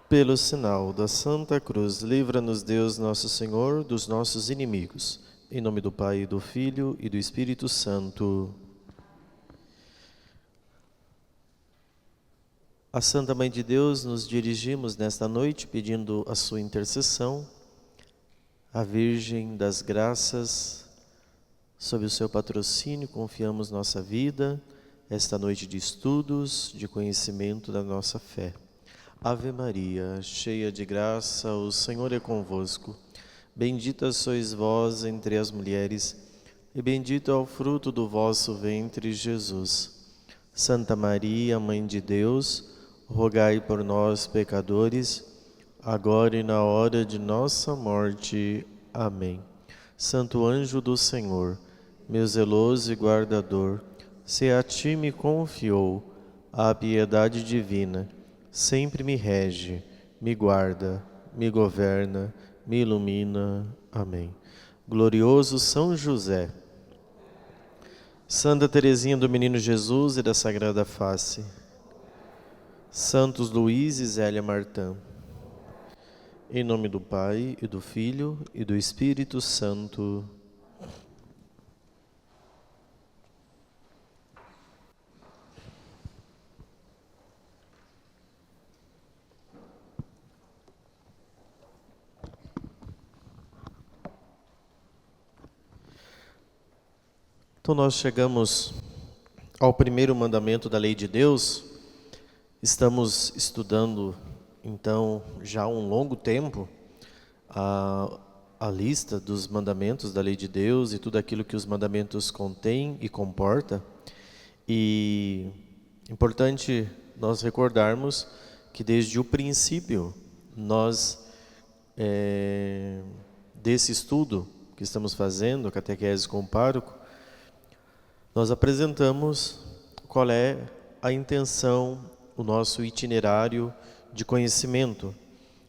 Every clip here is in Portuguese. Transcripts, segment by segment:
Pelo sinal da Santa Cruz, livra-nos Deus Nosso Senhor dos nossos inimigos. Em nome do Pai, do Filho e do Espírito Santo. A Santa Mãe de Deus, nos dirigimos nesta noite pedindo a sua intercessão. A Virgem das Graças, sob o seu patrocínio, confiamos nossa vida, esta noite de estudos, de conhecimento da nossa fé. Ave Maria, cheia de graça, o Senhor é convosco. Bendita sois vós entre as mulheres, e bendito é o fruto do vosso ventre, Jesus. Santa Maria, Mãe de Deus, rogai por nós, pecadores, agora e na hora de nossa morte. Amém. Santo anjo do Senhor, meu zeloso e guardador, se a ti me confiou a piedade divina, sempre me rege, me guarda, me governa, me ilumina. Amém. Glorioso São José, Santa Teresinha do Menino Jesus e da Sagrada Face, Santos Luís e Zélia Martã, em nome do Pai, e do Filho, e do Espírito Santo. Então nós chegamos ao primeiro mandamento da lei de Deus. Estamos estudando, então, já há um longo tempo, a lista dos mandamentos da lei de Deus e tudo aquilo que os mandamentos contêm e comporta. E é importante nós recordarmos que desde o princípio, desse estudo que estamos fazendo, catequese com o pároco, nós apresentamos qual é a intenção, o nosso itinerário de conhecimento,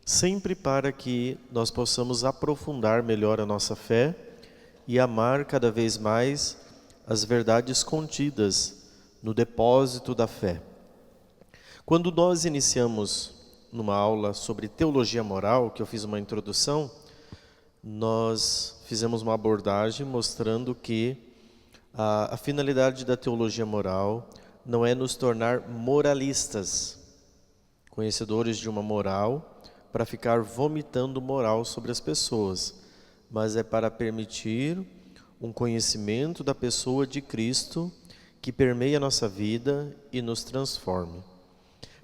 sempre para que nós possamos aprofundar melhor a nossa fé e amar cada vez mais as verdades contidas no depósito da fé. Quando nós iniciamos numa aula sobre teologia moral, que eu fiz uma introdução, nós fizemos uma abordagem mostrando que a finalidade da teologia moral não é nos tornar moralistas, conhecedores de uma moral, para ficar vomitando moral sobre as pessoas, mas é para permitir um conhecimento da pessoa de Cristo que permeia a nossa vida e nos transforme.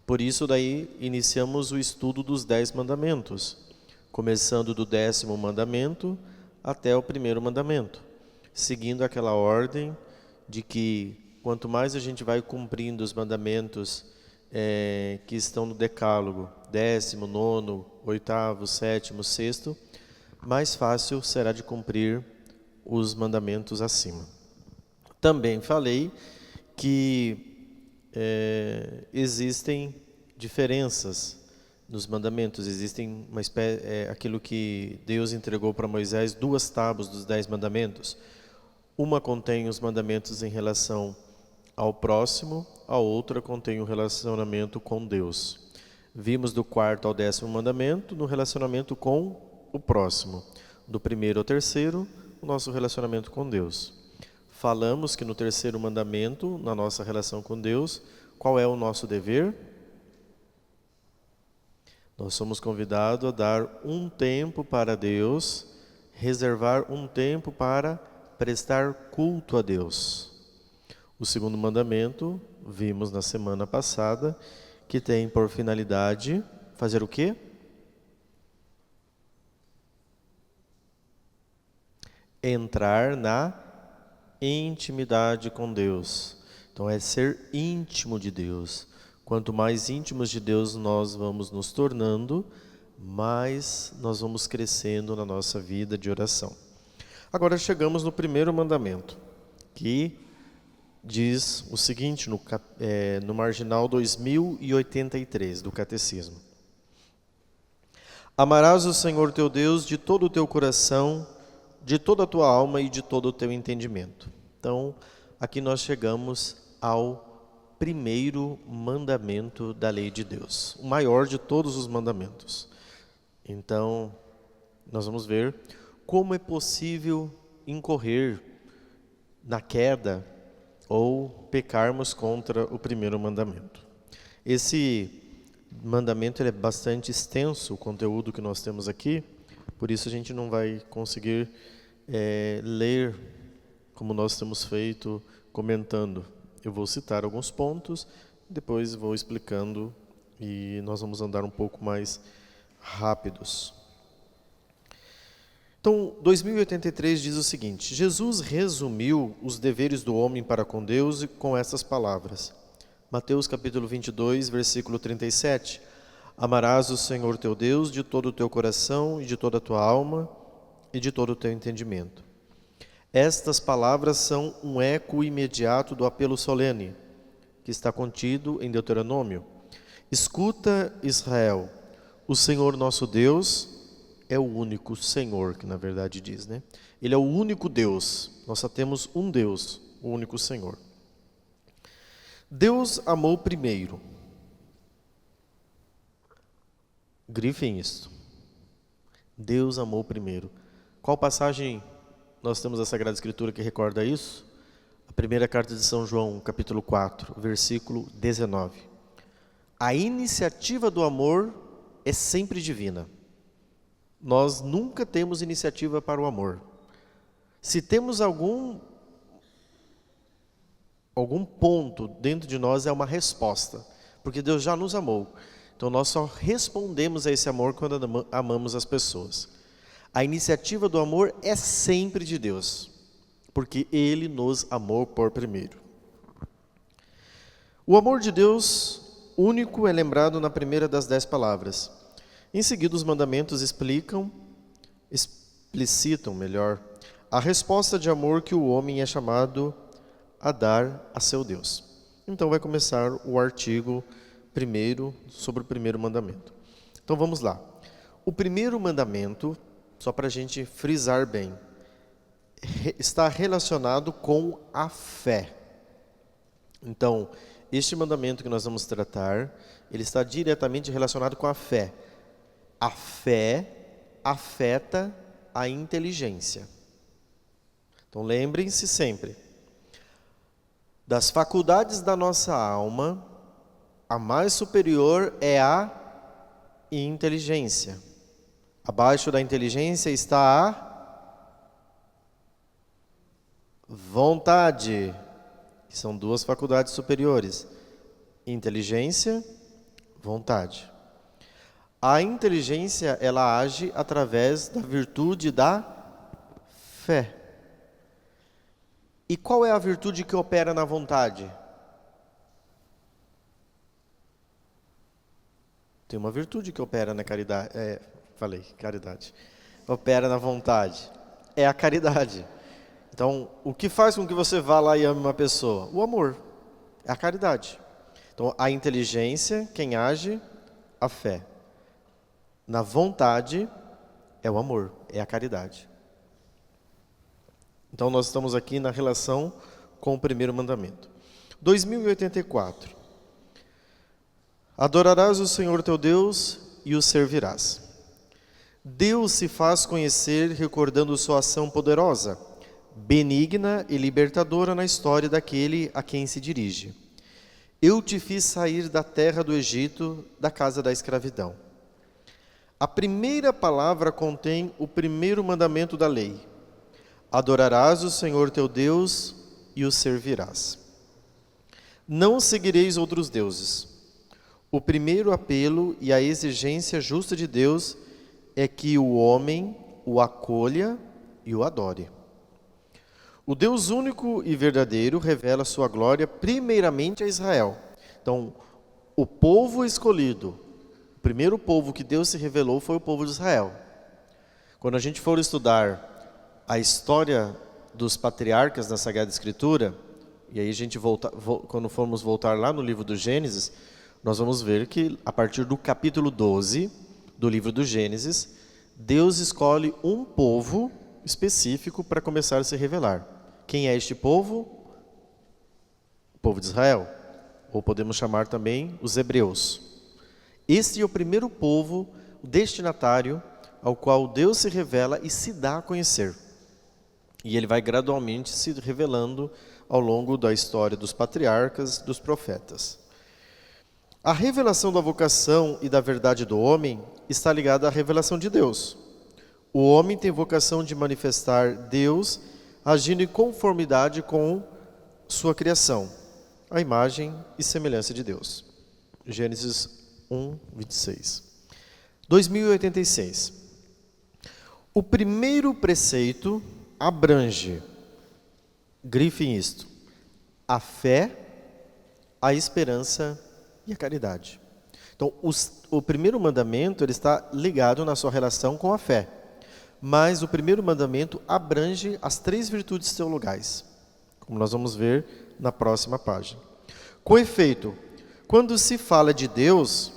Por isso daí iniciamos o estudo dos 10 mandamentos, começando do 10º mandamento até o 1º mandamento, seguindo aquela ordem de que quanto mais a gente vai cumprindo os mandamentos que estão no decálogo, 10º, 9º, 8º, 7º, 6º, mais fácil será de cumprir os mandamentos acima. Também falei que existem diferenças nos mandamentos, existem aquilo que Deus entregou para Moisés, 2 tábuas dos 10 mandamentos. Uma contém os mandamentos em relação ao próximo, a outra contém o relacionamento com Deus. Vimos do 4º ao 10º mandamento no relacionamento com o próximo. Do 1º ao 3º, o nosso relacionamento com Deus. Falamos que no 3º mandamento, na nossa relação com Deus, qual é o nosso dever? Nós somos convidados a dar um tempo para Deus, reservar um tempo para prestar culto a Deus. O 2º mandamento, vimos na semana passada, que tem por finalidade fazer o quê? Entrar na intimidade com Deus. Então é ser íntimo de Deus. Quanto mais íntimos de Deus nós vamos nos tornando, mais nós vamos crescendo na nossa vida de oração. Agora chegamos no 1º mandamento, que diz o seguinte no marginal 2083 do Catecismo. Amarás o Senhor teu Deus de todo o teu coração, de toda a tua alma e de todo o teu entendimento. Então, aqui nós chegamos ao primeiro mandamento da lei de Deus, o maior de todos os mandamentos. Então, nós vamos ver como é possível incorrer na queda ou pecarmos contra o primeiro mandamento. Esse mandamento é bastante extenso, o conteúdo que nós temos aqui, por isso a gente não vai conseguir ler como nós temos feito, comentando. Eu vou citar alguns pontos, depois vou explicando e nós vamos andar um pouco mais rápidos. Então, 2083 diz o seguinte: Jesus resumiu os deveres do homem para com Deus com essas palavras. Mateus capítulo 22, versículo 37. Amarás o Senhor teu Deus de todo o teu coração e de toda a tua alma e de todo o teu entendimento. Estas palavras são um eco imediato do apelo solene, que está contido em Deuteronômio. Escuta, Israel, o Senhor nosso Deus é o único Senhor, que na verdade diz, né? Ele é o único Deus. Nós só temos um Deus, o único Senhor. Deus amou primeiro. Grifem isso. Deus amou primeiro. Qual passagem nós temos a Sagrada Escritura que recorda isso? A primeira carta de São João, capítulo 4, versículo 19. A iniciativa do amor é sempre divina. Nós nunca temos iniciativa para o amor. Se temos algum ponto dentro de nós, é uma resposta, porque Deus já nos amou. Então nós só respondemos a esse amor quando amamos as pessoas. A iniciativa do amor é sempre de Deus, porque Ele nos amou por primeiro. O amor de Deus único é lembrado na primeira das 10 palavras. Em seguida, os mandamentos explicitam a resposta de amor que o homem é chamado a dar a seu Deus. Então vai começar o artigo 1 sobre o primeiro mandamento. Então vamos lá. O primeiro mandamento, só para a gente frisar bem, está relacionado com a fé. Então, este mandamento que nós vamos tratar, ele está diretamente relacionado com a fé. A fé afeta a inteligência. Então lembrem-se sempre, das faculdades da nossa alma, a mais superior é a inteligência. Abaixo da inteligência está a vontade, que são 2 faculdades superiores. Inteligência, vontade. A inteligência, ela age através da virtude da fé. E qual é a virtude que opera na vontade? Tem uma virtude que opera na caridade. Caridade. Opera na vontade. É a caridade. Então, o que faz com que você vá lá e ame uma pessoa? O amor. É a caridade. Então, a inteligência, quem age? A fé. Na vontade, é o amor, é a caridade. Então, nós estamos aqui na relação com o primeiro mandamento. 2084. Adorarás o Senhor teu Deus e o servirás. Deus se faz conhecer recordando sua ação poderosa, benigna e libertadora na história daquele a quem se dirige. Eu te fiz sair da terra do Egito, da casa da escravidão. A primeira palavra contém o primeiro mandamento da lei. Adorarás o Senhor teu Deus e o servirás. Não seguireis outros deuses. O primeiro apelo e a exigência justa de Deus é que o homem o acolha e o adore. O Deus único e verdadeiro revela sua glória primeiramente a Israel. Então, o povo escolhido, o primeiro povo que Deus se revelou foi o povo de Israel. Quando a gente for estudar a história dos patriarcas da Sagrada Escritura, e aí a gente quando formos voltar lá no livro do Gênesis, nós vamos ver que a partir do capítulo 12 do livro do Gênesis, Deus escolhe um povo específico para começar a se revelar. Quem é este povo? O povo de Israel. ou podemos chamar também os hebreus. Este é o primeiro povo destinatário ao qual Deus se revela e se dá a conhecer. E ele vai gradualmente se revelando ao longo da história dos patriarcas, dos profetas. A revelação da vocação e da verdade do homem está ligada à revelação de Deus. O homem tem vocação de manifestar Deus agindo em conformidade com sua criação, a imagem e semelhança de Deus. Gênesis 1, 26. 2086. O primeiro preceito abrange, grifem isto, a fé, a esperança e a caridade. Então, o primeiro mandamento ele está ligado na sua relação com a fé. Mas o primeiro mandamento abrange as 3 virtudes teologais, como nós vamos ver na próxima página. Com efeito, quando se fala de Deus,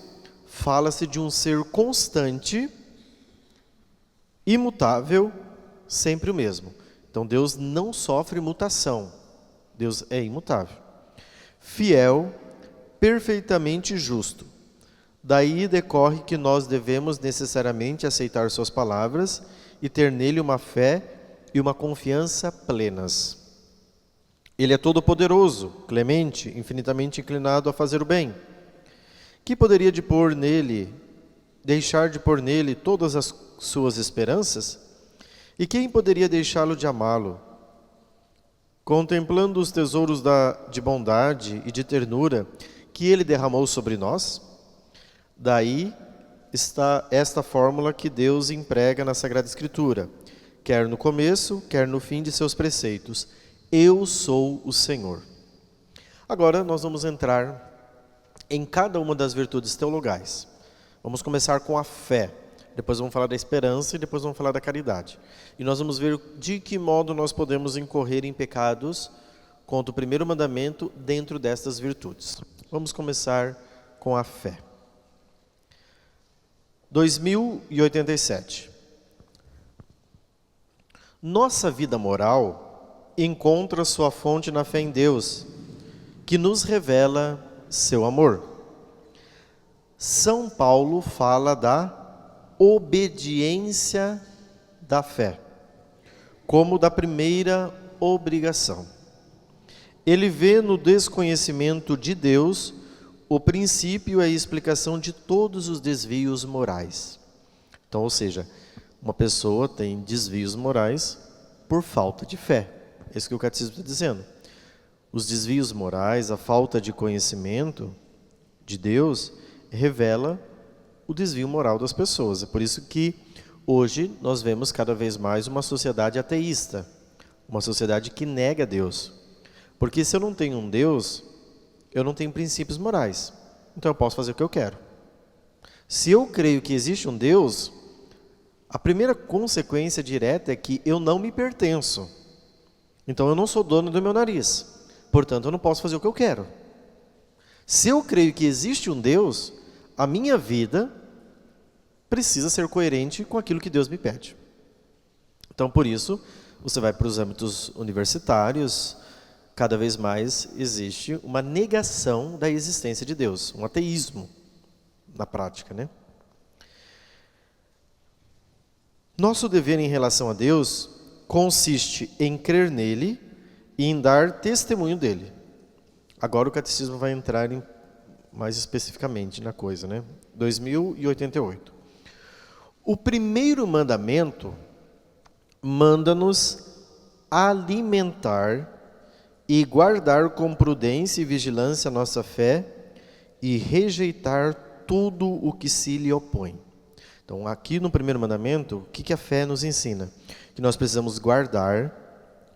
fala-se de um ser constante, imutável, sempre o mesmo. Então Deus não sofre mutação, Deus é imutável. Fiel, perfeitamente justo. Daí decorre que nós devemos necessariamente aceitar suas palavras e ter nele uma fé e uma confiança plenas. Ele é todo-poderoso, clemente, infinitamente inclinado a fazer o bem. Que poderia deixar de pôr nele todas as suas esperanças? E quem poderia deixá-lo de amá-lo? Contemplando os tesouros de bondade e de ternura que ele derramou sobre nós? Daí está esta fórmula que Deus emprega na Sagrada Escritura, quer no começo, quer no fim de seus preceitos. Eu sou o Senhor. Agora nós vamos entrar em cada uma das virtudes teologais. Vamos começar com a fé, depois vamos falar da esperança e depois vamos falar da caridade. E nós vamos ver de que modo nós podemos incorrer em pecados contra o primeiro mandamento dentro destas virtudes. Vamos começar com a fé. 2087. Nossa vida moral encontra sua fonte na fé em Deus, que nos revela seu amor. São Paulo fala da obediência da fé, como da primeira obrigação. Ele vê no desconhecimento de Deus o princípio e a explicação de todos os desvios morais. Então, ou seja, uma pessoa tem desvios morais por falta de fé. É isso que o catecismo está dizendo. Os desvios morais, a falta de conhecimento de Deus, revela o desvio moral das pessoas. É por isso que hoje nós vemos cada vez mais uma sociedade ateísta, uma sociedade que nega Deus. Porque se eu não tenho um Deus, eu não tenho princípios morais, então eu posso fazer o que eu quero. Se eu creio que existe um Deus, a primeira consequência direta é que eu não me pertenço. Então eu não sou dono do meu nariz, portanto eu não posso fazer o que eu quero. Se eu creio que existe um Deus, a minha vida precisa ser coerente com aquilo que Deus me pede. Então por isso, você vai para os âmbitos universitários, cada vez mais existe uma negação da existência de Deus, um ateísmo na prática, né? Nosso dever em relação a Deus consiste em crer nele e em dar testemunho dele. Agora o catecismo vai entrar mais especificamente na coisa, né? 2088. O primeiro mandamento manda-nos alimentar e guardar com prudência e vigilância a nossa fé e rejeitar tudo o que se lhe opõe. Então, aqui no primeiro mandamento, o que a fé nos ensina? Que nós precisamos guardar,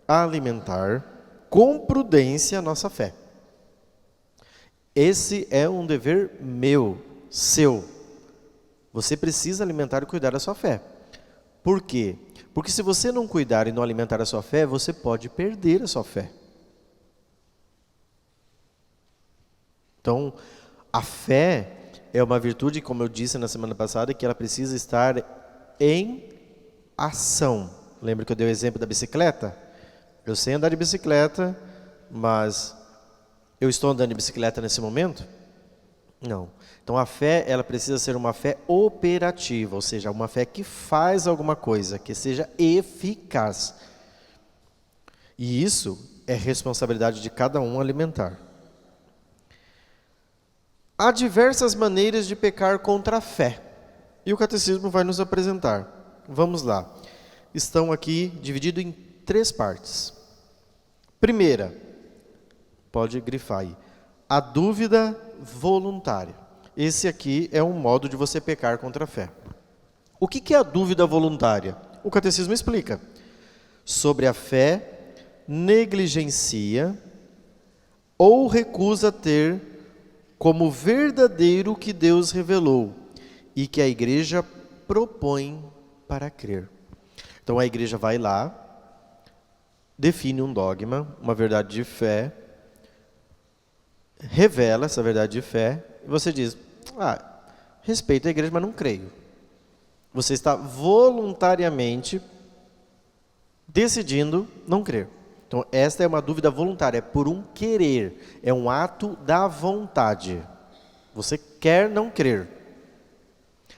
alimentar com prudência a nossa fé. Esse é um dever meu, seu. Você precisa alimentar e cuidar da sua fé. Por quê? Porque se você não cuidar e não alimentar a sua fé, você pode perder a sua fé. Então, a fé é uma virtude, como eu disse na semana passada, que ela precisa estar em ação. Lembra que eu dei o exemplo da bicicleta? Eu sei andar de bicicleta, mas Eu estou andando de bicicleta nesse momento? Não. Então a fé, ela precisa ser uma fé operativa, ou seja, uma fé que faz alguma coisa, que seja eficaz. E isso é responsabilidade de cada um alimentar. Há diversas maneiras de pecar contra a fé. E o catecismo vai nos apresentar. Vamos lá. Estão aqui divididos em 3 partes. Primeira, pode grifar aí. A dúvida voluntária. Esse aqui é um modo de você pecar contra a fé. O que é a dúvida voluntária? O catecismo explica. Sobre a fé, negligencia ou recusa ter como verdadeiro o que Deus revelou e que a igreja propõe para crer. Então a igreja vai lá, define um dogma, uma verdade de fé, revela essa verdade de fé, e você diz, respeito a igreja, mas não creio. Você está voluntariamente decidindo não crer. Então, esta é uma dúvida voluntária, é por um querer, é um ato da vontade. Você quer não crer.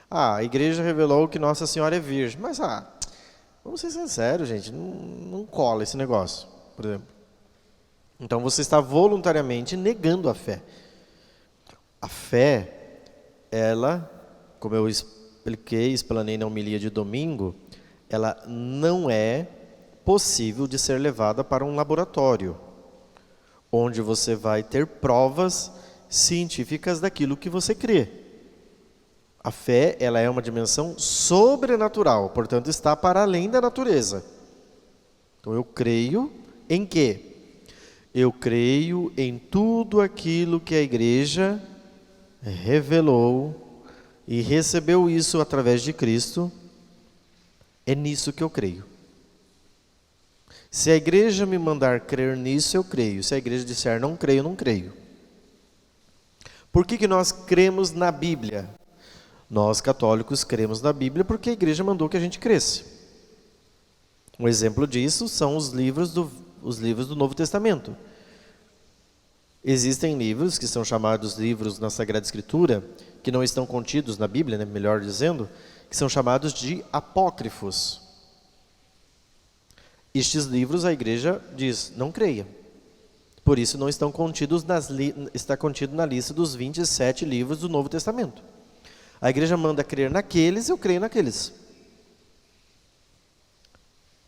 A igreja revelou que Nossa Senhora é virgem, mas, vamos ser sinceros, gente, não cola esse negócio, por exemplo. Então, você está voluntariamente negando a fé. A fé, ela, como eu explanei na homilia de domingo, ela não é possível de ser levada para um laboratório, onde você vai ter provas científicas daquilo que você crê. A fé, ela é uma dimensão sobrenatural, portanto está para além da natureza. Então eu creio em quê? Eu creio em tudo aquilo que a igreja revelou e recebeu isso através de Cristo. É nisso que eu creio. Se a igreja me mandar crer nisso, eu creio. Se a igreja disser não creio, não creio. Por que nós cremos na Bíblia? Nós católicos cremos na Bíblia porque a igreja mandou que a gente cresça. Um exemplo disso são os livros do Novo Testamento. Existem livros que são chamados livros na Sagrada Escritura, que não estão contidos na Bíblia, né, melhor dizendo, que são chamados de apócrifos. Estes livros a igreja diz, não creia. Por isso não estão contidos está contido na lista dos 27 livros do Novo Testamento. A igreja manda crer naqueles, eu creio naqueles.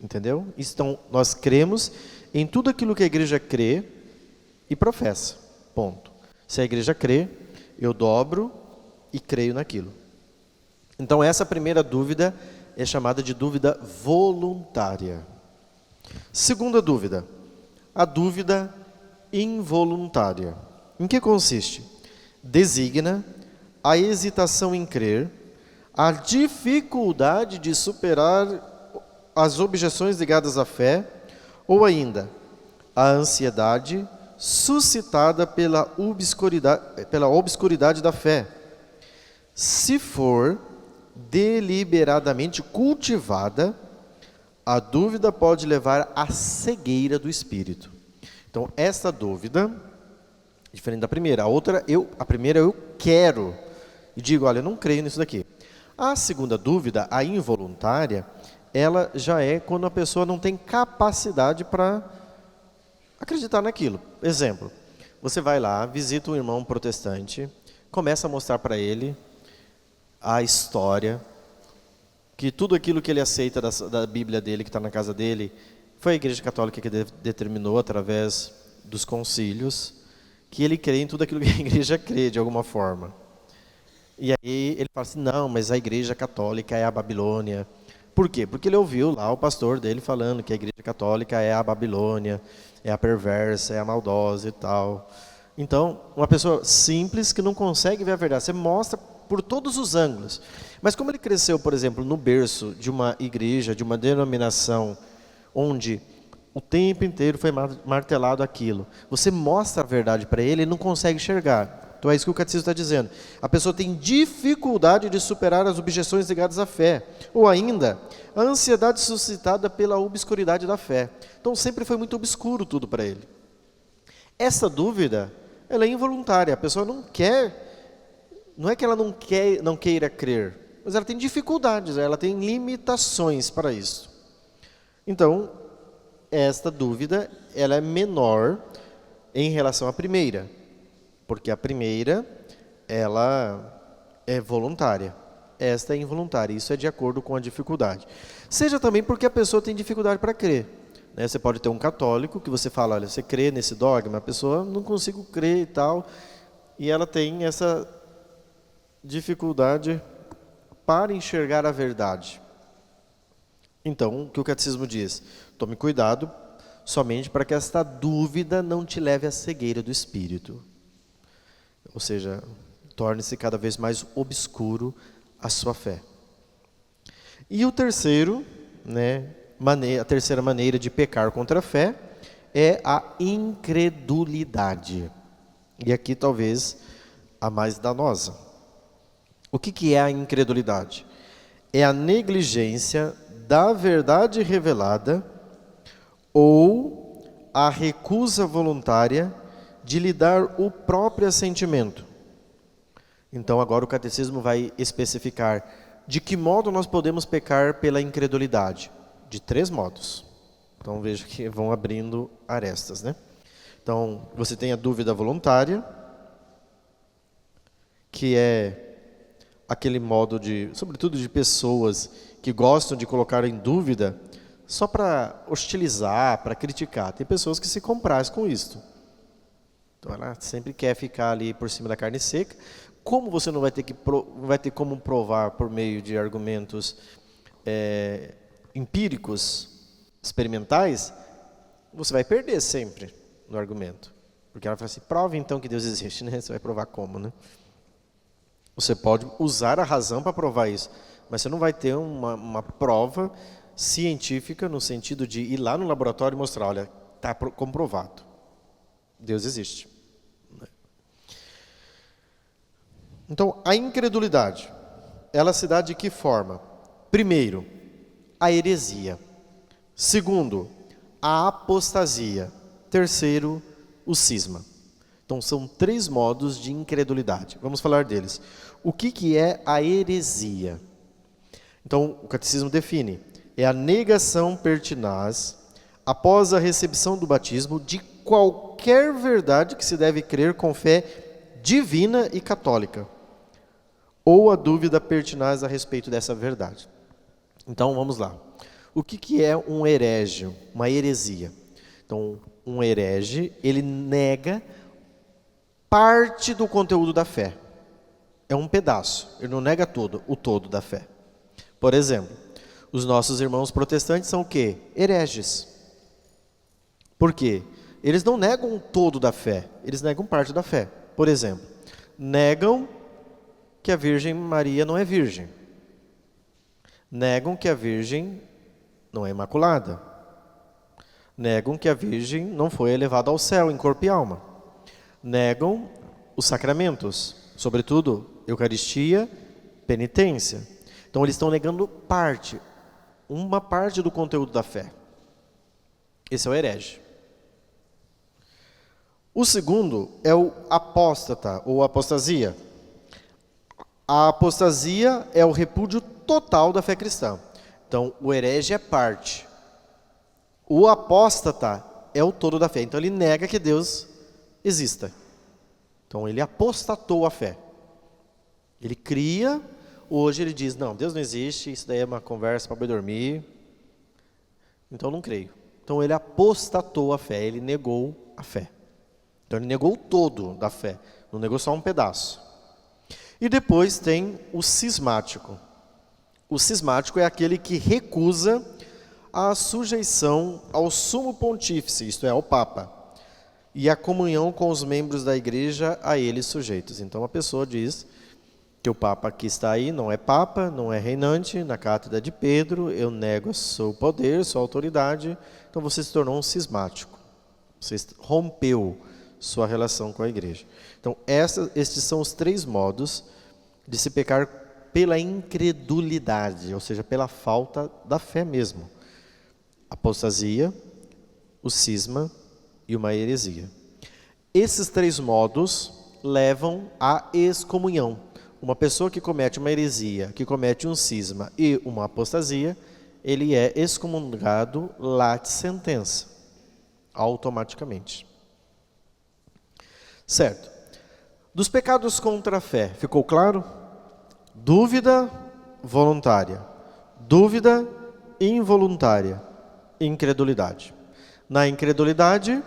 Entendeu? Então, nós cremos em tudo aquilo que a igreja crê e professa. Ponto. Se a igreja crê, eu dobro e creio naquilo. Então, essa primeira dúvida é chamada de dúvida voluntária. Segunda dúvida, a dúvida involuntária. Em que consiste? Designa a hesitação em crer, a dificuldade de superar as objeções ligadas à fé, ou ainda, a ansiedade suscitada pela obscuridade da fé. Se for deliberadamente cultivada, a dúvida pode levar à cegueira do espírito. Então, essa dúvida, diferente da primeira. A primeira eu quero. E digo, olha, eu não creio nisso daqui. A segunda dúvida, a involuntária, ela já é quando a pessoa não tem capacidade para acreditar naquilo. Exemplo, você vai lá, visita um irmão protestante, começa a mostrar para ele a história, que tudo aquilo que ele aceita da Bíblia dele, que está na casa dele, foi a Igreja Católica que determinou através dos concílios, que ele crê em tudo aquilo que a Igreja crê, de alguma forma. E aí ele fala assim, não, mas a Igreja Católica é a Babilônia. Por quê? Porque ele ouviu lá o pastor dele falando que a Igreja Católica é a Babilônia, é a perversa, é a maldosa e tal. Então, uma pessoa simples que não consegue ver a verdade, você mostra por todos os ângulos. Mas como ele cresceu, por exemplo, no berço de uma igreja, de uma denominação, onde o tempo inteiro foi martelado aquilo, você mostra a verdade para ele, ele não consegue enxergar. Então é isso que o catecismo está dizendo. A pessoa tem dificuldade de superar as objeções ligadas à fé. Ou ainda, a ansiedade suscitada pela obscuridade da fé. Então sempre foi muito obscuro tudo para ele. Essa dúvida ela é involuntária. A pessoa não quer, não é que ela não queira crer, mas ela tem dificuldades, ela tem limitações para isso. Então, esta dúvida, ela é menor em relação à primeira, porque a primeira, ela é voluntária. Esta é involuntária, isso é de acordo com a dificuldade. Seja também porque a pessoa tem dificuldade para crer. Né? Você pode ter um católico que você fala, olha, você crê nesse dogma? A pessoa não consigo crer e tal, e ela tem essa dificuldade para enxergar a verdade. Então, o que o catecismo diz? Tome cuidado somente para que esta dúvida não te leve à cegueira do espírito. Ou seja, torne-se cada vez mais obscuro a sua fé. E o terceiro, né, a terceira maneira de pecar contra a fé é a incredulidade. E aqui talvez a mais danosa. O que é a incredulidade? É a negligência da verdade revelada ou a recusa voluntária de lhe dar o próprio assentimento. Então agora o catecismo vai especificar de que modo nós podemos pecar pela incredulidade. De 3 modos. Então veja que vão abrindo arestas, né? Então você tem a dúvida voluntária, que é aquele modo sobretudo de pessoas que gostam de colocar em dúvida só para hostilizar, para criticar. Tem pessoas que se comprazem com isso. Então ela sempre quer ficar ali por cima da carne seca. Como você não vai ter como provar por meio de argumentos empíricos, experimentais, você vai perder sempre no argumento. Porque ela fala assim, prove então que Deus existe, né? Você vai provar como, né? Você pode usar a razão para provar isso, mas você não vai ter uma prova científica no sentido de ir lá no laboratório e mostrar, olha, está comprovado, Deus existe. Então, a incredulidade, ela se dá de que forma? Primeiro, a heresia. Segundo, a apostasia. Terceiro, o cisma. Então, são 3 modos de incredulidade. Vamos falar deles. O que é a heresia? Então, o catecismo define. É a negação pertinaz, após a recepção do batismo, de qualquer verdade que se deve crer com fé divina e católica. Ou a dúvida pertinaz a respeito dessa verdade. Então, vamos lá. O que é um herege, uma heresia? Então, um herege, ele nega parte do conteúdo da fé. É um pedaço, ele não nega o todo da fé. Por exemplo, os nossos irmãos protestantes são o quê? Hereges. Por quê? Eles não negam o todo da fé, eles negam parte da fé. Por exemplo, negam que a Virgem Maria não é virgem. Negam que a Virgem não é imaculada. Negam que a Virgem não foi elevada ao céu em corpo e alma. Negam os sacramentos, sobretudo Eucaristia, penitência. Então eles estão negando uma parte do conteúdo da fé. Esse é o herege. O segundo é o apóstata, ou apostasia. A apostasia é o repúdio total da fé cristã. Então, o herege é parte. O apóstata é o todo da fé. Então, ele nega que Deus exista. Então, ele apostatou a fé. Ele cria, hoje ele diz, não, Deus não existe, isso daí é uma conversa para boi dormir. Então, não creio. Então, ele apostatou a fé, ele negou a fé. Então, ele negou o todo da fé, não negou só um pedaço. E depois tem o cismático. O cismático é aquele que recusa a sujeição ao sumo pontífice, isto é, ao Papa, e a comunhão com os membros da igreja a eles sujeitos. Então a pessoa diz que o Papa que está aí não é Papa, não é reinante, na cátedra de Pedro, eu nego seu poder, sua autoridade, então você se tornou um cismático. Você rompeu sua relação com a igreja. Então estes são os 3 modos de se pecar pela incredulidade, ou seja, pela falta da fé mesmo. Apostasia, o cisma e uma heresia. Esses 3 modos levam à excomunhão. Uma pessoa que comete uma heresia, que comete um cisma e uma apostasia, ele é excomungado late sentença, automaticamente. Certo. Dos pecados contra a fé, ficou claro? Dúvida voluntária, dúvida involuntária, incredulidade. Na incredulidade,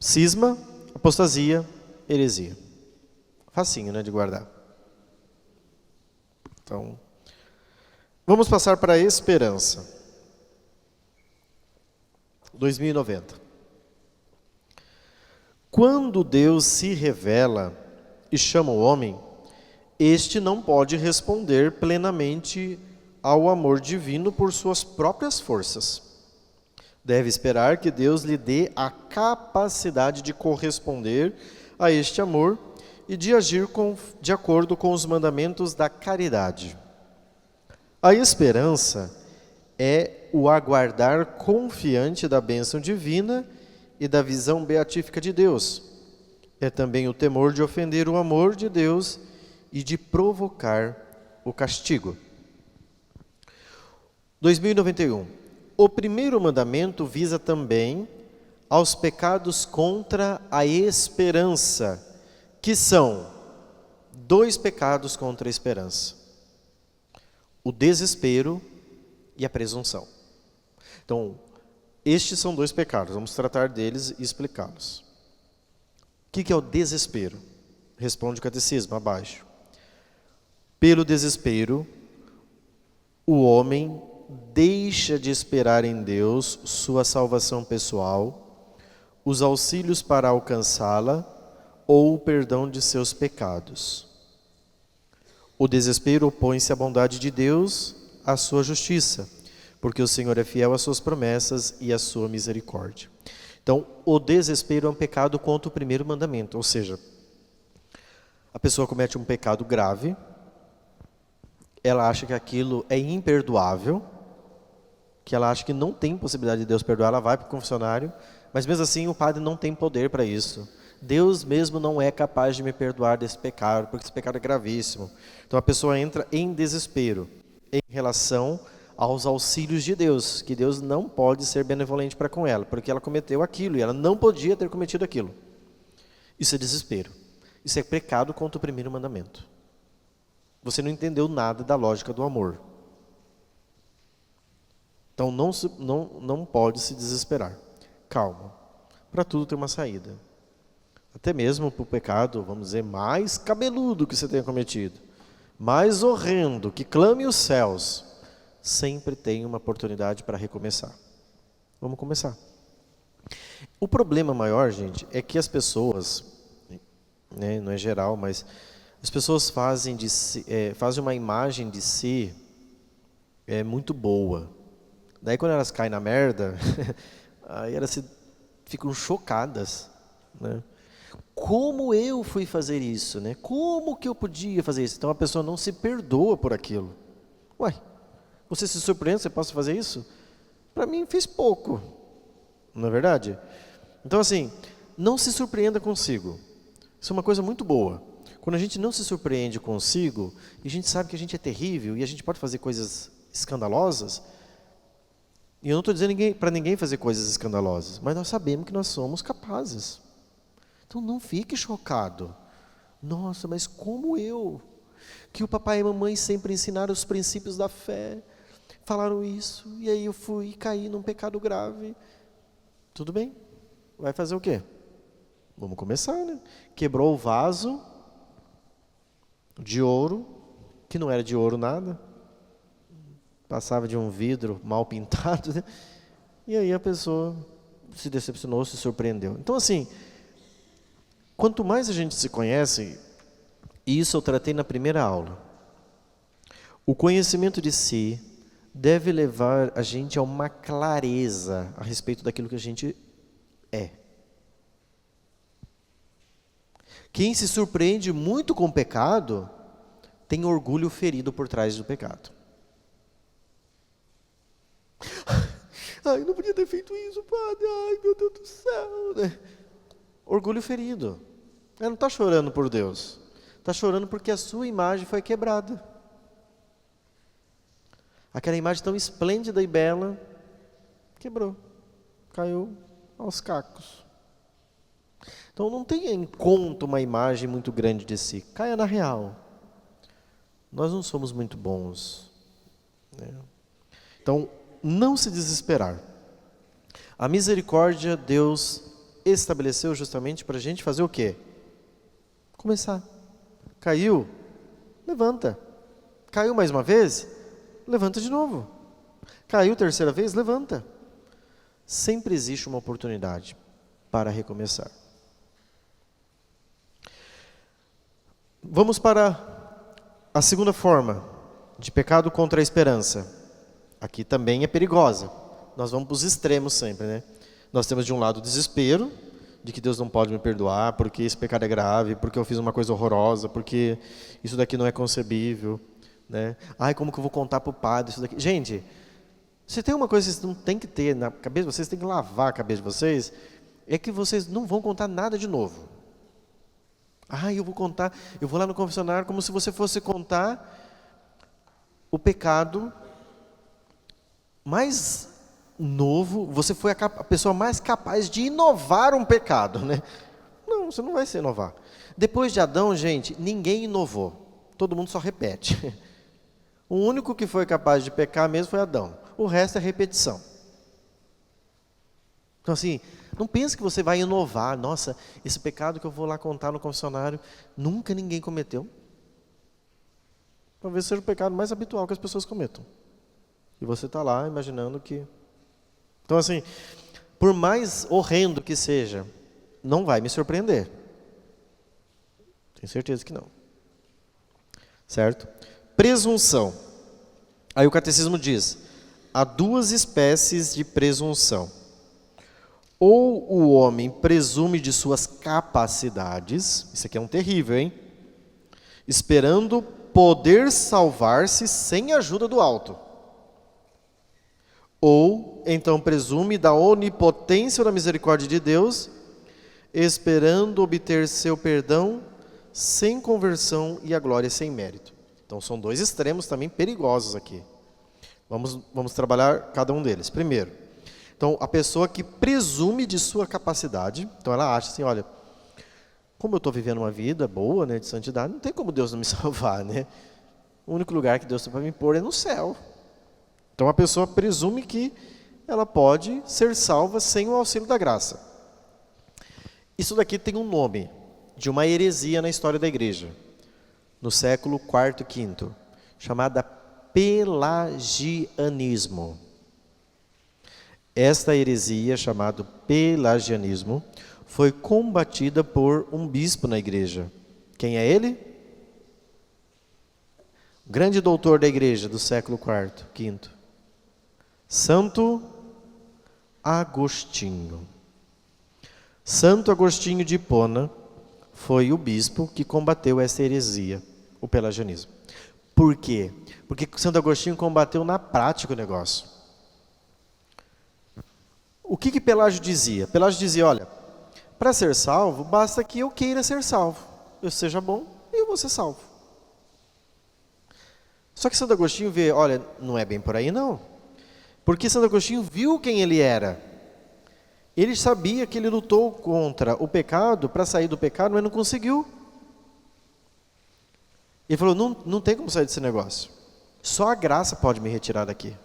cisma, apostasia, heresia. Facinho, né, de guardar. Então, vamos passar para a esperança. 2090. Quando Deus se revela e chama o homem, este não pode responder plenamente ao amor divino por suas próprias forças. Deve esperar que Deus lhe dê a capacidade de corresponder a este amor e de agir de acordo com os mandamentos da caridade. A esperança é o aguardar confiante da bênção divina e da visão beatífica de Deus. É também o temor de ofender o amor de Deus e de provocar o castigo. 2091. O primeiro mandamento visa também aos pecados contra a esperança, que são 2 pecados contra a esperança: o desespero e a presunção. Então, estes são 2 pecados, vamos tratar deles e explicá-los. O que é o desespero? Responde o catecismo abaixo. Pelo desespero, o homem deixa de esperar em Deus sua salvação pessoal, os auxílios para alcançá-la ou o perdão de seus pecados. O desespero opõe-se à bondade de Deus, à sua justiça, porque o Senhor é fiel às suas promessas e à sua misericórdia. Então, o desespero é um pecado contra o primeiro mandamento, ou seja, a pessoa comete um pecado grave, ela acha que aquilo é imperdoável, que ela acha que não tem possibilidade de Deus perdoar, ela vai para o confessionário, mas mesmo assim o padre não tem poder para isso. Deus mesmo não é capaz de me perdoar desse pecado, porque esse pecado é gravíssimo. Então a pessoa entra em desespero em relação aos auxílios de Deus, que Deus não pode ser benevolente para com ela, porque ela cometeu aquilo e ela não podia ter cometido aquilo. Isso é desespero. Isso é pecado contra o primeiro mandamento. Você não entendeu nada da lógica do amor. Então não pode se desesperar. Calma. Para tudo tem uma saída. Até mesmo para o pecado, vamos dizer, mais cabeludo que você tenha cometido, mais horrendo, que clame os céus, sempre tem uma oportunidade para recomeçar. Vamos começar. O problema maior, gente, é que as pessoas, né, não é geral, mas as pessoas fazem uma imagem de si muito boa. Daí quando elas caem na merda, aí elas ficam chocadas, né? Como eu fui fazer isso, né? Como que eu podia fazer isso? Então a pessoa não se perdoa por aquilo. Ué, você se surpreende, você possa fazer isso? Para mim fez pouco, não é verdade? Então assim, não se surpreenda consigo. Isso é uma coisa muito boa. Quando a gente não se surpreende consigo, e a gente sabe que a gente é terrível, e a gente pode fazer coisas escandalosas, e eu não estou dizendo para ninguém fazer coisas escandalosas, mas nós sabemos que nós somos capazes. Então não fique chocado. Nossa, mas como eu? Que o papai e a mamãe sempre ensinaram os princípios da fé, falaram isso, e aí eu fui e caí num pecado grave. Tudo bem, vai fazer o quê? Vamos começar, né? Quebrou o vaso de ouro, que não era de ouro nada, passava de um vidro mal pintado, né? E aí a pessoa se decepcionou, se surpreendeu. Então assim, quanto mais a gente se conhece, e isso eu tratei na primeira aula, o conhecimento de si deve levar a gente a uma clareza a respeito daquilo que a gente é. Quem se surpreende muito com o pecado, tem orgulho ferido por trás do pecado. Ai, não podia ter feito isso, padre. Ai, meu Deus do céu. orgulho ferido. Ela não está chorando por Deus. Está chorando porque a sua imagem foi quebrada. Aquela imagem tão esplêndida e bela, quebrou. Caiu aos cacos. Então não tenha em conta uma imagem muito grande de si. Caia na real. Nós não somos muito bons, né? Então, não se desesperar. A misericórdia Deus estabeleceu justamente para a gente fazer o quê? Começar. Caiu? Levanta. Caiu mais uma vez? Levanta de novo. Caiu terceira vez? Levanta. Sempre existe uma oportunidade para recomeçar. Vamos para a segunda forma de pecado contra a esperança. Aqui também é perigosa. Nós vamos para os extremos sempre, né? Nós temos de um lado o desespero, de que Deus não pode me perdoar, porque esse pecado é grave, porque eu fiz uma coisa horrorosa, porque isso daqui não é concebível, né? Ai, como que eu vou contar para o padre isso daqui? Gente, se tem uma coisa que vocês não tem que ter na cabeça de vocês, tem que lavar a cabeça de vocês, é que vocês não vão contar nada de novo. Ah, eu vou lá no confessionário como se você fosse contar o pecado mais novo, você foi a pessoa mais capaz de inovar um pecado, né? Não, você não vai se inovar. Depois de Adão, gente, ninguém inovou, todo mundo só repete. O único que foi capaz de pecar mesmo foi Adão, o resto é repetição. Então assim, não pense que você vai inovar. Nossa, esse pecado que eu vou lá contar no confessionário, nunca ninguém cometeu. Talvez seja o pecado mais habitual que as pessoas cometam. E você está lá imaginando que... Então assim, por mais horrendo que seja, não vai me surpreender. Tenho certeza que não. Certo? Presunção. Aí o catecismo diz, há duas espécies de presunção. Ou o homem presume de suas capacidades, isso aqui é um terrível, hein? Esperando poder salvar-se sem a ajuda do alto. Ou, então, presume da onipotência ou da misericórdia de Deus, esperando obter seu perdão sem conversão e a glória sem mérito. Então, são dois extremos também perigosos aqui. Vamos trabalhar cada um deles. Primeiro, então, a pessoa que presume de sua capacidade, então ela acha assim, olha, como eu estou vivendo uma vida boa, né, de santidade, não tem como Deus não me salvar, né? O único lugar que Deus tem para me pôr é no céu. Então a pessoa presume que ela pode ser salva sem o auxílio da graça. Isso daqui tem um nome, de uma heresia na história da igreja, no século IV e V, chamada pelagianismo. Esta heresia, chamada pelagianismo, foi combatida por um bispo na igreja. Quem é ele? O grande doutor da igreja do século IV, V. Santo Agostinho. Santo Agostinho de Hipona foi o bispo que combateu essa heresia, o pelagianismo. Por quê? Porque Santo Agostinho combateu na prática o negócio. O que Pelágio dizia? Pelágio dizia, olha, para ser salvo, basta que eu queira ser salvo. Eu seja bom e eu vou ser salvo. Só que Santo Agostinho vê, olha, não é bem por aí não. Porque Santo Agostinho viu quem ele era. Ele sabia que ele lutou contra o pecado, para sair do pecado, mas não conseguiu. Ele falou, não tem como sair desse negócio. Só a graça pode me retirar daqui.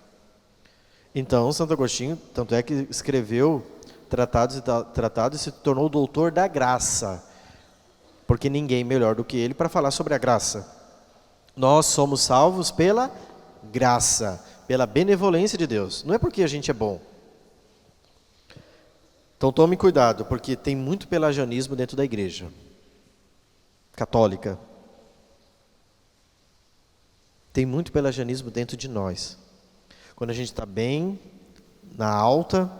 Então, Santo Agostinho, tanto é que escreveu tratados e se tornou doutor da graça. Porque ninguém melhor do que ele para falar sobre a graça. Nós somos salvos pela graça, pela benevolência de Deus. Não é porque a gente é bom. Então tome cuidado, porque tem muito pelagianismo dentro da igreja católica. Tem muito pelagianismo dentro de nós. Quando a gente está bem, na alta,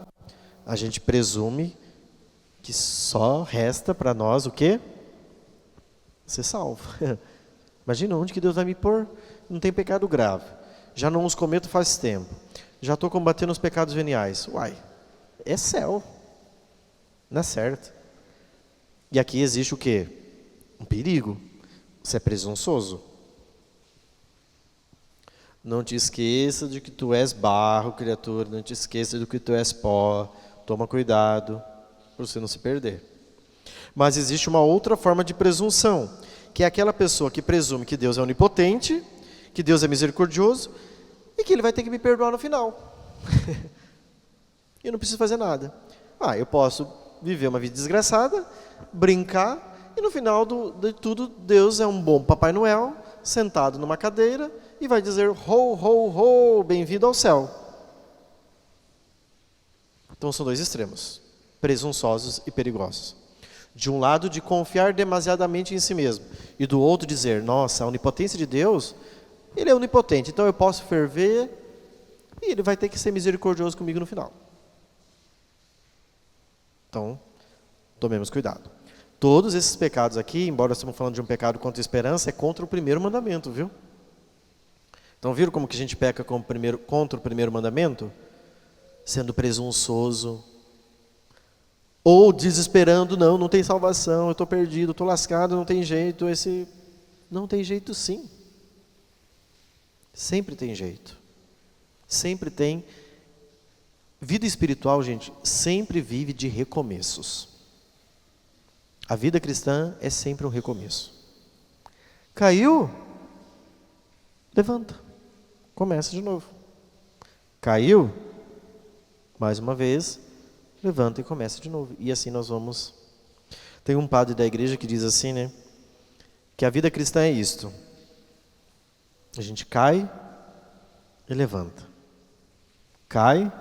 a gente presume que só resta para nós o quê? Ser salvo. Imagina onde que Deus vai me pôr? Não tem pecado grave. Já não os cometo faz tempo. Já estou combatendo os pecados veniais. Uai, é céu. Não é certo. E aqui existe o quê? Um perigo. Você é presunçoso. Não te esqueça de que tu és barro, criatura. Não te esqueça de que tu és pó. Toma cuidado para você não se perder. Mas existe uma outra forma de presunção, que é aquela pessoa que presume que Deus é onipotente, que Deus é misericordioso e que Ele vai ter que me perdoar no final. Eu não preciso fazer nada. Eu posso viver uma vida desgraçada, brincar, e no final de tudo, Deus é um bom Papai Noel, sentado numa cadeira, e vai dizer, ho, ho, ho, bem-vindo ao céu. Então são dois extremos, presunçosos e perigosos. De um lado, de confiar demasiadamente em si mesmo, e do outro dizer, nossa, a onipotência de Deus, Ele é onipotente, então eu posso ferver, e Ele vai ter que ser misericordioso comigo no final. Então, tomemos cuidado. Todos esses pecados aqui, embora estamos falando de um pecado contra a esperança, é contra o primeiro mandamento, viu? Então, viram como que a gente peca contra o primeiro mandamento? Sendo presunçoso. Ou desesperando, não tem salvação, eu estou perdido, estou lascado, não tem jeito. Não tem jeito sim. Sempre tem jeito. Sempre tem. Vida espiritual, gente, sempre vive de recomeços. A vida cristã é sempre um recomeço. Caiu? Levanta. Começa de novo. Caiu? Mais uma vez, levanta e começa de novo. E assim nós vamos. Tem um padre da igreja que diz assim, né? Que a vida cristã é isto. A gente cai e levanta. Cai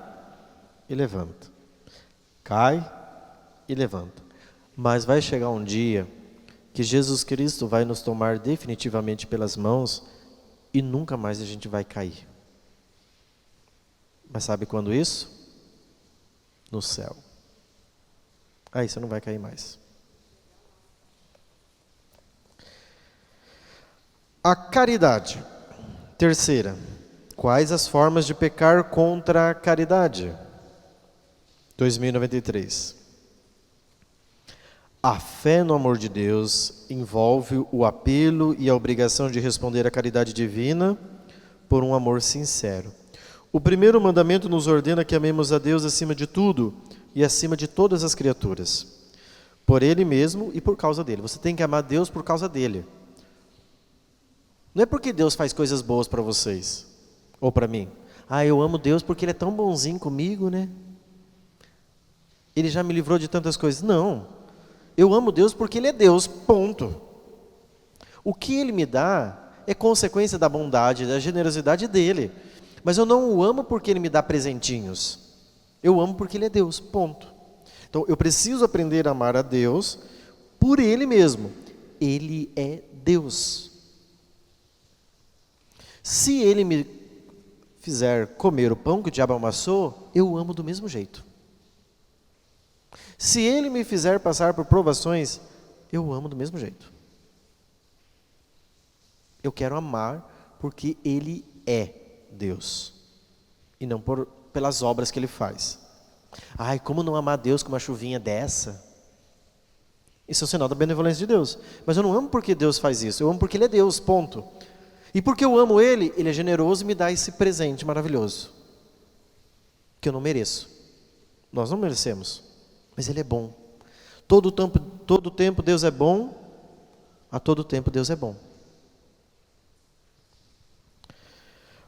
e levanta. Cai e levanta. Mas vai chegar um dia que Jesus Cristo vai nos tomar definitivamente pelas mãos e nunca mais a gente vai cair. Mas sabe quando isso? No céu. Aí você não vai cair mais. A caridade. Terceira. Quais as formas de pecar contra a caridade? 2093. A fé no amor de Deus envolve o apelo e a obrigação de responder à caridade divina por um amor sincero. O primeiro mandamento nos ordena que amemos a Deus acima de tudo e acima de todas as criaturas, por Ele mesmo e por causa dele. Você tem que amar Deus por causa dele. Não é porque Deus faz coisas boas para vocês ou para mim. Eu amo Deus porque Ele é tão bonzinho comigo, né? Ele já me livrou de tantas coisas. Não. Eu amo Deus porque Ele é Deus, ponto. O que Ele me dá é consequência da bondade, da generosidade dEle. Mas eu não o amo porque Ele me dá presentinhos. Eu amo porque Ele é Deus, ponto. Então eu preciso aprender a amar a Deus por Ele mesmo. Ele é Deus. Se Ele me fizer comer o pão que o diabo amassou, eu o amo do mesmo jeito. Se Ele me fizer passar por provações, eu o amo do mesmo jeito. Eu quero amar porque Ele é Deus. E não pelas obras que Ele faz. Como não amar Deus com uma chuvinha dessa? Isso é um sinal da benevolência de Deus. Mas eu não amo porque Deus faz isso. Eu amo porque Ele é Deus, ponto. E porque eu amo Ele, Ele é generoso e me dá esse presente maravilhoso. Que eu não mereço. Nós não merecemos. Mas Ele é bom. Todo tempo Deus é bom. A todo tempo Deus é bom.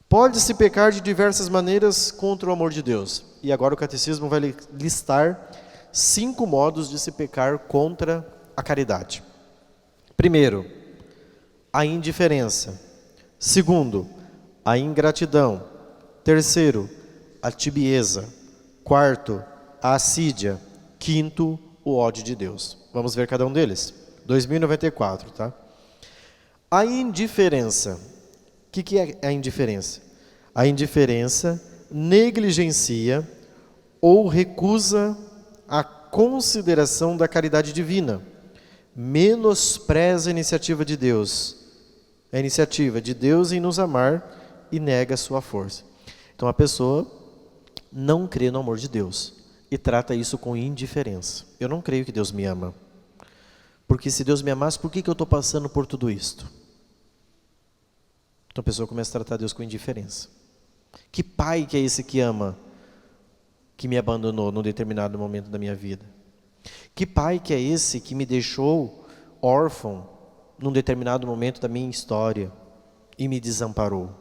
Pode-se pecar de diversas maneiras contra o amor de Deus. E agora o catecismo vai listar 5 modos de se pecar contra a caridade. Primeiro, a indiferença. Segundo, a ingratidão. Terceiro, a tibieza. Quarto, a assídia. Quinto, o ódio de Deus. Vamos ver cada um deles. 2094, tá? A indiferença. O que é a indiferença? A indiferença negligencia ou recusa a consideração da caridade divina. Menospreza a iniciativa de Deus. A iniciativa de Deus em nos amar e nega a sua força. Então a pessoa não crê no amor de Deus e trata isso com indiferença. Eu não creio que Deus me ama. Porque se Deus me amasse, por que eu estou passando por tudo isto? Então a pessoa começa a tratar Deus com indiferença. Que pai que é esse que ama, que me abandonou num determinado momento da minha vida? Que pai que é esse que me deixou órfão num determinado momento da minha história e me desamparou?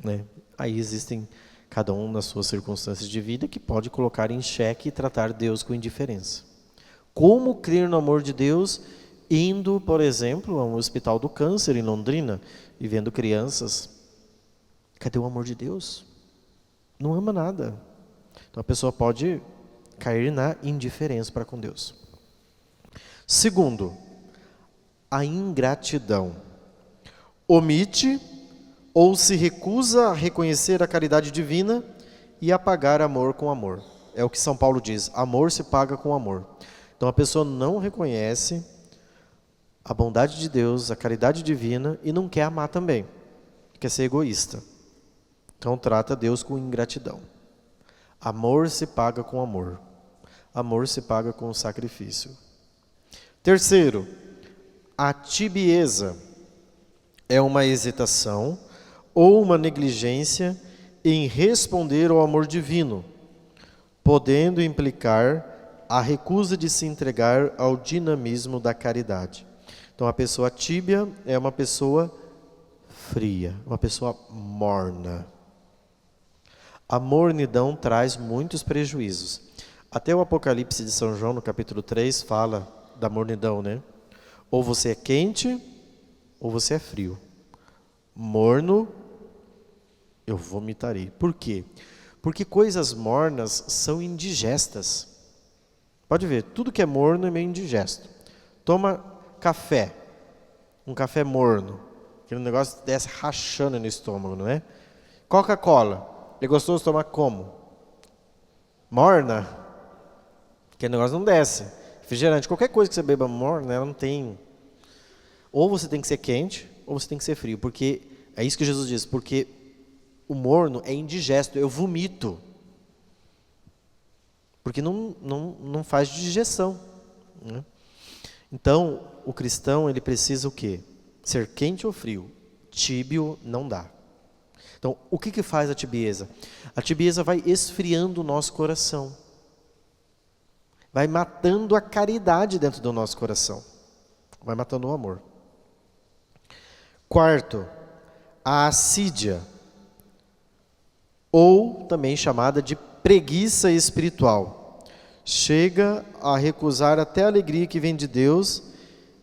Né? Aí existem cada um nas suas circunstâncias de vida que pode colocar em xeque e tratar Deus com indiferença. Como crer no amor de Deus indo, por exemplo, a um hospital do câncer em Londrina e vendo crianças? Cadê o amor de Deus? Não ama nada. Então a pessoa pode cair na indiferença para com Deus. Segundo, a ingratidão. Omite ou se recusa a reconhecer a caridade divina e a pagar amor com amor. É o que São Paulo diz, amor se paga com amor. Então a pessoa não reconhece a bondade de Deus, a caridade divina e não quer amar também, quer ser egoísta. Então trata Deus com ingratidão. Amor se paga com amor. Amor se paga com sacrifício. Terceiro, a tibieza é uma hesitação ou uma negligência em responder ao amor divino, podendo implicar a recusa de se entregar ao dinamismo da caridade. Então a pessoa tíbia é uma pessoa fria, uma pessoa morna. A mornidão traz muitos prejuízos. Até o Apocalipse de São João, no capítulo 3, fala da mornidão, né? Ou você é quente, ou você é frio. Morno, eu vomitarei. Por quê? Porque coisas mornas são indigestas. Pode ver, tudo que é morno é meio indigesto. Toma café, um café morno, aquele negócio desce rachando no estômago, não é? Coca-Cola, é gostoso tomar como? Morna? Aquele negócio não desce. Refrigerante, qualquer coisa que você beba morna, ela não tem. Ou você tem que ser quente, ou você tem que ser frio, porque é isso que Jesus diz, porque o morno é indigesto, eu vomito. Porque não faz digestão, né? Então, o cristão, ele precisa o quê? Ser quente ou frio? Tíbio não dá. Então, o que faz a tibieza? A tibieza vai esfriando o nosso coração. Vai matando a caridade dentro do nosso coração. Vai matando o amor. Quarto, a assídia, ou também chamada de preguiça espiritual. Chega a recusar até a alegria que vem de Deus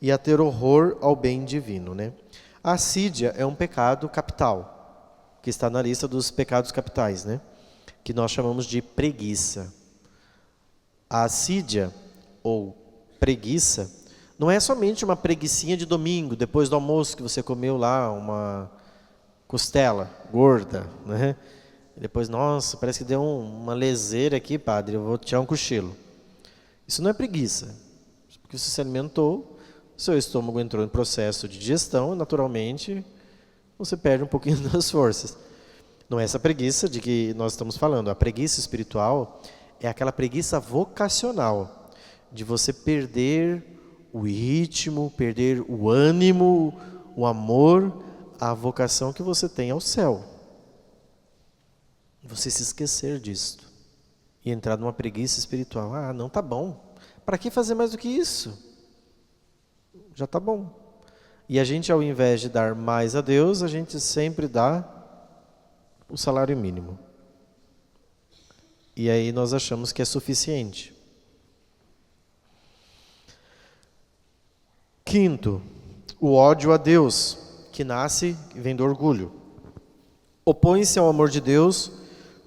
e a ter horror ao bem divino, né? A assídia é um pecado capital, que está na lista dos pecados capitais, né? Que nós chamamos de preguiça. A assídia, ou preguiça, não é somente uma preguicinha de domingo, depois do almoço que você comeu lá uma costela gorda, né? Depois, nossa, parece que deu uma leseira aqui, padre, eu vou tirar um cochilo. Isso não é preguiça, porque você se alimentou, seu estômago entrou em processo de digestão, e naturalmente você perde um pouquinho das forças. Não é essa preguiça de que nós estamos falando. A preguiça espiritual é aquela preguiça vocacional, de você perder o ritmo, perder o ânimo, o amor, a vocação que você tem ao céu. Você se esquecer disto e entrar numa preguiça espiritual. Ah, não, tá bom. Para que fazer mais do que isso? Já tá bom. E a gente, ao invés de dar mais a Deus, a gente sempre dá o salário mínimo. E aí nós achamos que é suficiente. Quinto, o ódio a Deus, que nasce e vem do orgulho. Opõe-se ao amor de Deus,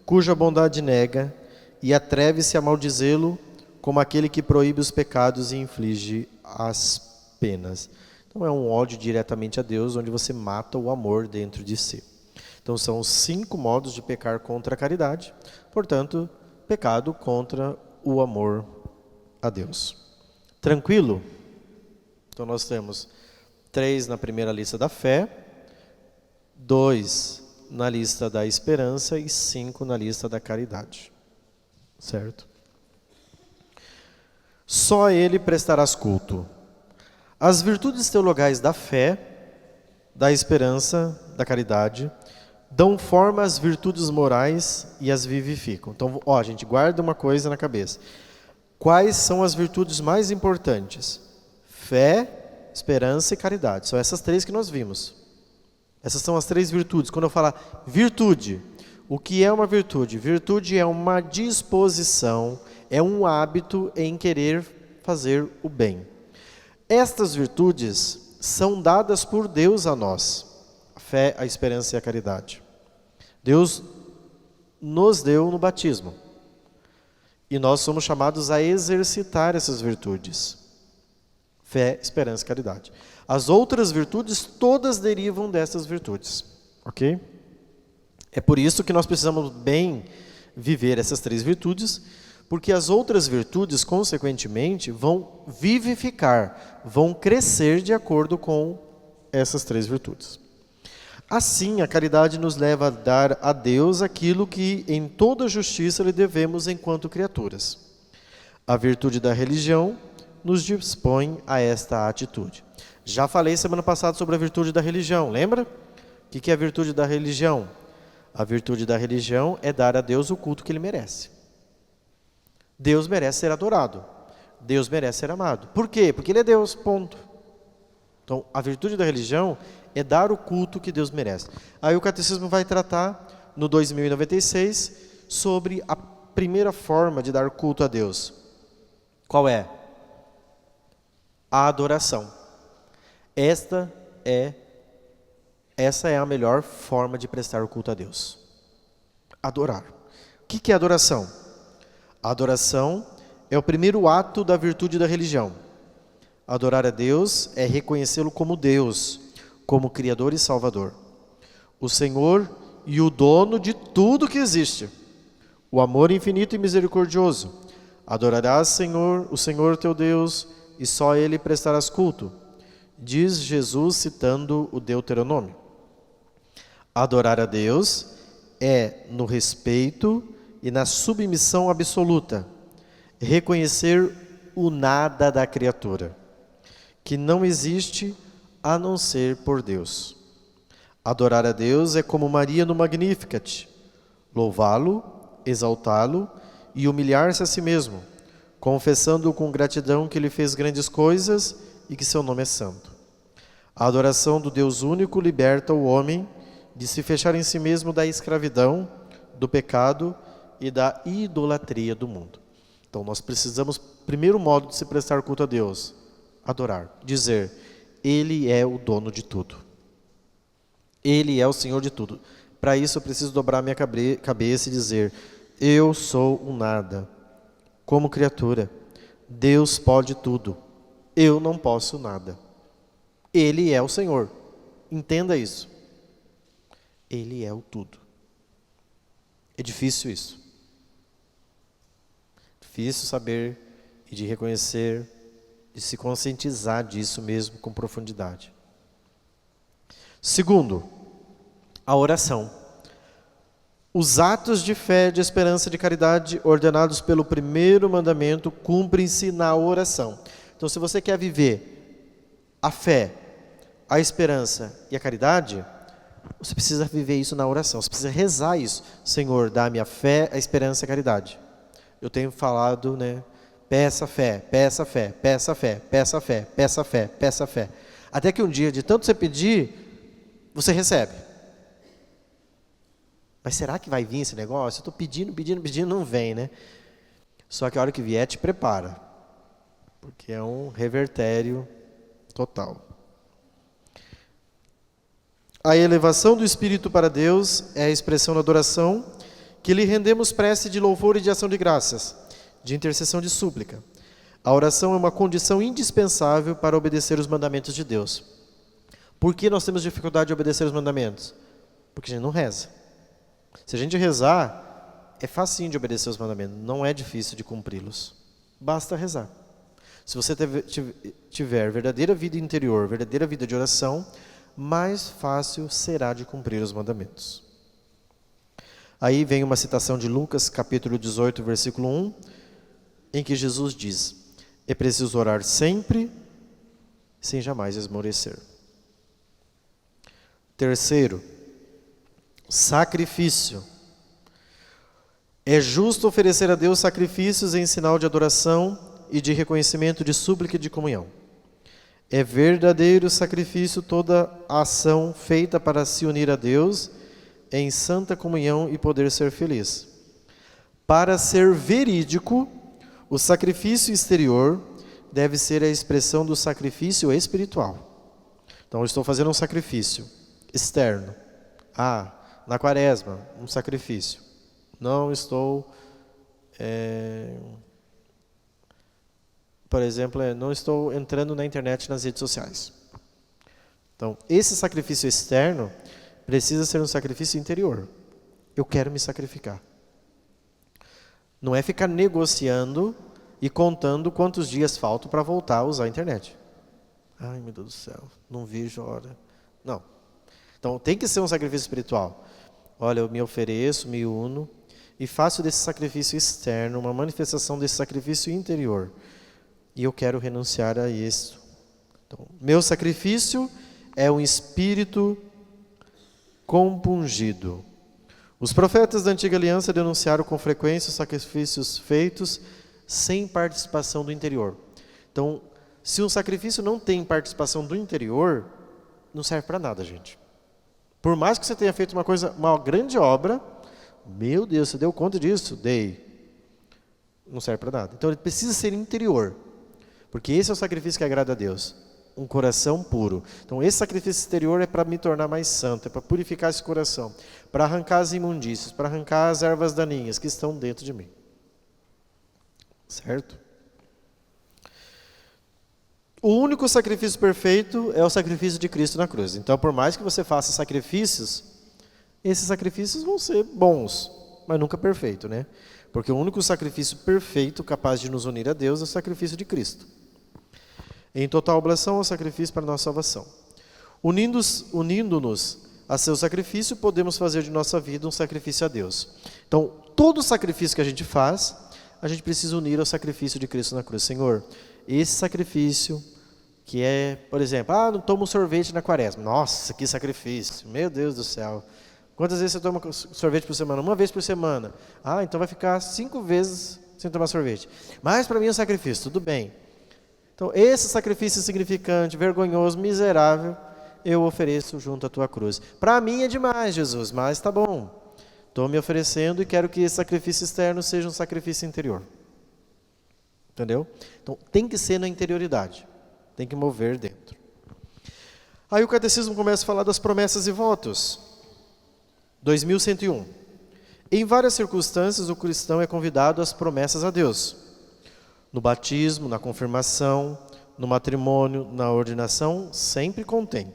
cuja bondade nega, e atreve-se a maldizê-lo como aquele que proíbe os pecados e inflige as penas. Então é um ódio diretamente a Deus, onde você mata o amor dentro de si. Então são 5 modos de pecar contra a caridade, portanto, pecado contra o amor a Deus. Tranquilo? Então nós temos 3 na primeira lista da fé, 2 na lista da esperança e 5 na lista da caridade. Certo? Só a Ele prestarás culto. As virtudes teologais da fé, da esperança, da caridade, dão forma às virtudes morais e as vivificam. Então, gente, guarda uma coisa na cabeça. Quais são as virtudes mais importantes? Fé, esperança e caridade. São essas três que nós vimos. Essas são as três virtudes. Quando eu falar virtude, o que é uma virtude? Virtude é uma disposição, é um hábito em querer fazer o bem. Estas virtudes são dadas por Deus a nós. A fé, a esperança e a caridade. Deus nos deu no batismo. E nós somos chamados a exercitar essas virtudes. Fé, esperança e caridade. As outras virtudes, todas derivam dessas virtudes. Ok? É por isso que nós precisamos bem viver essas três virtudes, porque as outras virtudes, consequentemente, vão vivificar, vão crescer de acordo com essas três virtudes. Assim, a caridade nos leva a dar a Deus aquilo que em toda justiça lhe devemos enquanto criaturas. A virtude da religião nos dispõe a esta atitude. Já falei semana passada sobre a virtude da religião, lembra? O que é a virtude da religião? A virtude da religião é dar a Deus o culto que Ele merece. Deus merece ser adorado. Deus merece ser amado. Por quê? Porque Ele é Deus, ponto. Então, a virtude da religião é dar o culto que Deus merece. Aí o Catecismo vai tratar, no 2096, sobre a primeira forma de dar culto a Deus. Qual é? A adoração. Essa é a melhor forma de prestar o culto a Deus. Adorar. O que é adoração? A adoração é o primeiro ato da virtude da religião. Adorar a Deus é reconhecê-lo como Deus, como Criador e Salvador. O Senhor e o dono de tudo que existe. O amor infinito e misericordioso. Adorarás, Senhor, o Senhor teu Deus, e só a Ele prestarás culto. Diz Jesus citando o Deuteronômio. Adorar a Deus é no respeito e na submissão absoluta. Reconhecer o nada da criatura, que não existe a não ser por Deus. Adorar a Deus é como Maria no Magnificat, louvá-lo, exaltá-lo e humilhar-se a si mesmo, confessando com gratidão que Ele fez grandes coisas e que seu nome é santo. A adoração do Deus único liberta o homem de se fechar em si mesmo da escravidão, do pecado e da idolatria do mundo. Então nós precisamos, primeiro modo de se prestar culto a Deus, adorar, dizer, Ele é o dono de tudo. Ele é o Senhor de tudo. Para isso eu preciso dobrar minha cabeça e dizer, eu sou um nada. Como criatura, Deus pode tudo. Eu não posso nada. Ele é o Senhor. Entenda isso. Ele é o tudo. É difícil isso. Difícil saber e de reconhecer, de se conscientizar disso mesmo com profundidade. Segundo, a oração. Os atos de fé, de esperança e de caridade ordenados pelo primeiro mandamento cumprem-se na oração. Então, se você quer viver a fé, a esperança e a caridade, você precisa viver isso na oração. Você precisa rezar isso. Senhor, dá-me a fé, a esperança e a caridade. Eu tenho falado, peça fé, peça fé, peça fé, peça fé, peça fé, peça fé. Até que um dia, de tanto você pedir, você recebe. Mas será que vai vir esse negócio? Eu estou pedindo, não vem, né? Só que a hora que vier, te prepara. Porque é um revertério total. A elevação do Espírito para Deus é a expressão da adoração que lhe rendemos prece de louvor e de ação de graças, de intercessão de súplica. A oração é uma condição indispensável para obedecer os mandamentos de Deus. Por que nós temos dificuldade de obedecer os mandamentos? Porque a gente não reza. Se a gente rezar, é facinho de obedecer os mandamentos, não é difícil de cumpri-los. Basta rezar. Se você tiver verdadeira vida interior, verdadeira vida de oração, mais fácil será de cumprir os mandamentos. Aí vem uma citação de Lucas, capítulo 18, versículo 1, em que Jesus diz, É preciso orar sempre, sem jamais esmorecer. Terceiro, sacrifício. É justo oferecer a Deus sacrifícios em sinal de adoração e de reconhecimento de súplica e de comunhão. É verdadeiro sacrifício toda a ação feita para se unir a Deus em santa comunhão e poder ser feliz. Para ser verídico, o sacrifício exterior deve ser a expressão do sacrifício espiritual. Então, eu estou fazendo um sacrifício externo. Na quaresma, um sacrifício. Não estou, por exemplo, não estou entrando na internet, nas redes sociais. Então, esse sacrifício externo precisa ser um sacrifício interior. Eu quero me sacrificar. Não é ficar negociando e contando quantos dias faltam para voltar a usar a internet. Ai, meu Deus do céu, não vejo a hora. Não. Então, tem que ser um sacrifício espiritual. Olha, eu me ofereço, me uno e faço desse sacrifício externo uma manifestação desse sacrifício interior. E eu quero renunciar a isso. Então, meu sacrifício é um espírito compungido. Os profetas da antiga aliança denunciaram com frequência os sacrifícios feitos sem participação do interior. Então, se um sacrifício não tem participação do interior, não serve para nada, gente. Por mais que você tenha feito uma grande obra, meu Deus, você deu conta disso? Dei. Não serve para nada. Então, ele precisa ser interior, porque esse é o sacrifício que agrada a Deus. Um coração puro. Então, esse sacrifício exterior é para me tornar mais santo, é para purificar esse coração, para arrancar as imundícias, para arrancar as ervas daninhas que estão dentro de mim. Certo? O único sacrifício perfeito é o sacrifício de Cristo na cruz. Então, por mais que você faça sacrifícios, esses sacrifícios vão ser bons, mas nunca perfeito, né? Porque o único sacrifício perfeito capaz de nos unir a Deus é o sacrifício de Cristo. Em total oblação, é o sacrifício para a nossa salvação. Unindo-nos a seu sacrifício, podemos fazer de nossa vida um sacrifício a Deus. Então, todo sacrifício que a gente faz, a gente precisa unir ao sacrifício de Cristo na cruz. Senhor, esse sacrifício que é, por exemplo, não tomo sorvete na quaresma. Nossa, que sacrifício, meu Deus do céu. Quantas vezes você toma sorvete por semana? Uma vez por semana. Então vai ficar 5 vezes sem tomar sorvete. Mas para mim é um sacrifício, tudo bem. Então, esse sacrifício insignificante, vergonhoso, miserável, eu ofereço junto à tua cruz. Para mim é demais, Jesus, mas está bom. Estou me oferecendo e quero que esse sacrifício externo seja um sacrifício interior. Entendeu? Então, tem que ser na interioridade. Tem que mover dentro. Aí o catecismo começa a falar das promessas e votos. 2101. Em várias circunstâncias, o cristão é convidado às promessas a Deus. No batismo, na confirmação, no matrimônio, na ordenação, sempre contém.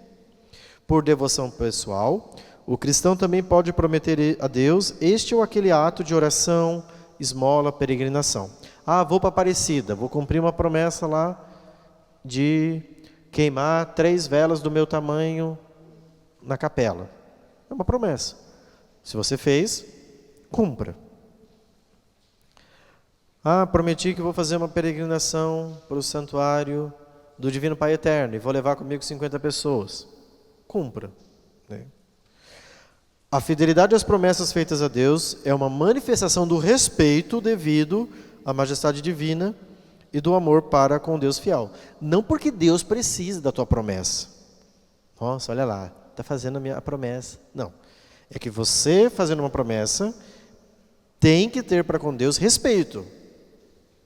Por devoção pessoal, o cristão também pode prometer a Deus este ou aquele ato de oração, esmola, peregrinação. Vou para Aparecida, vou cumprir uma promessa lá de queimar 3 velas do meu tamanho na capela. É uma promessa. Se você fez, cumpra. Prometi que vou fazer uma peregrinação para o santuário do Divino Pai Eterno e vou levar comigo 50 pessoas. Cumpra. Né? A fidelidade às promessas feitas a Deus é uma manifestação do respeito devido à majestade divina e do amor para com Deus fiel. Não porque Deus precisa da tua promessa. Nossa, olha lá, está fazendo a minha promessa. Não. É que você, fazendo uma promessa, tem que ter para com Deus respeito.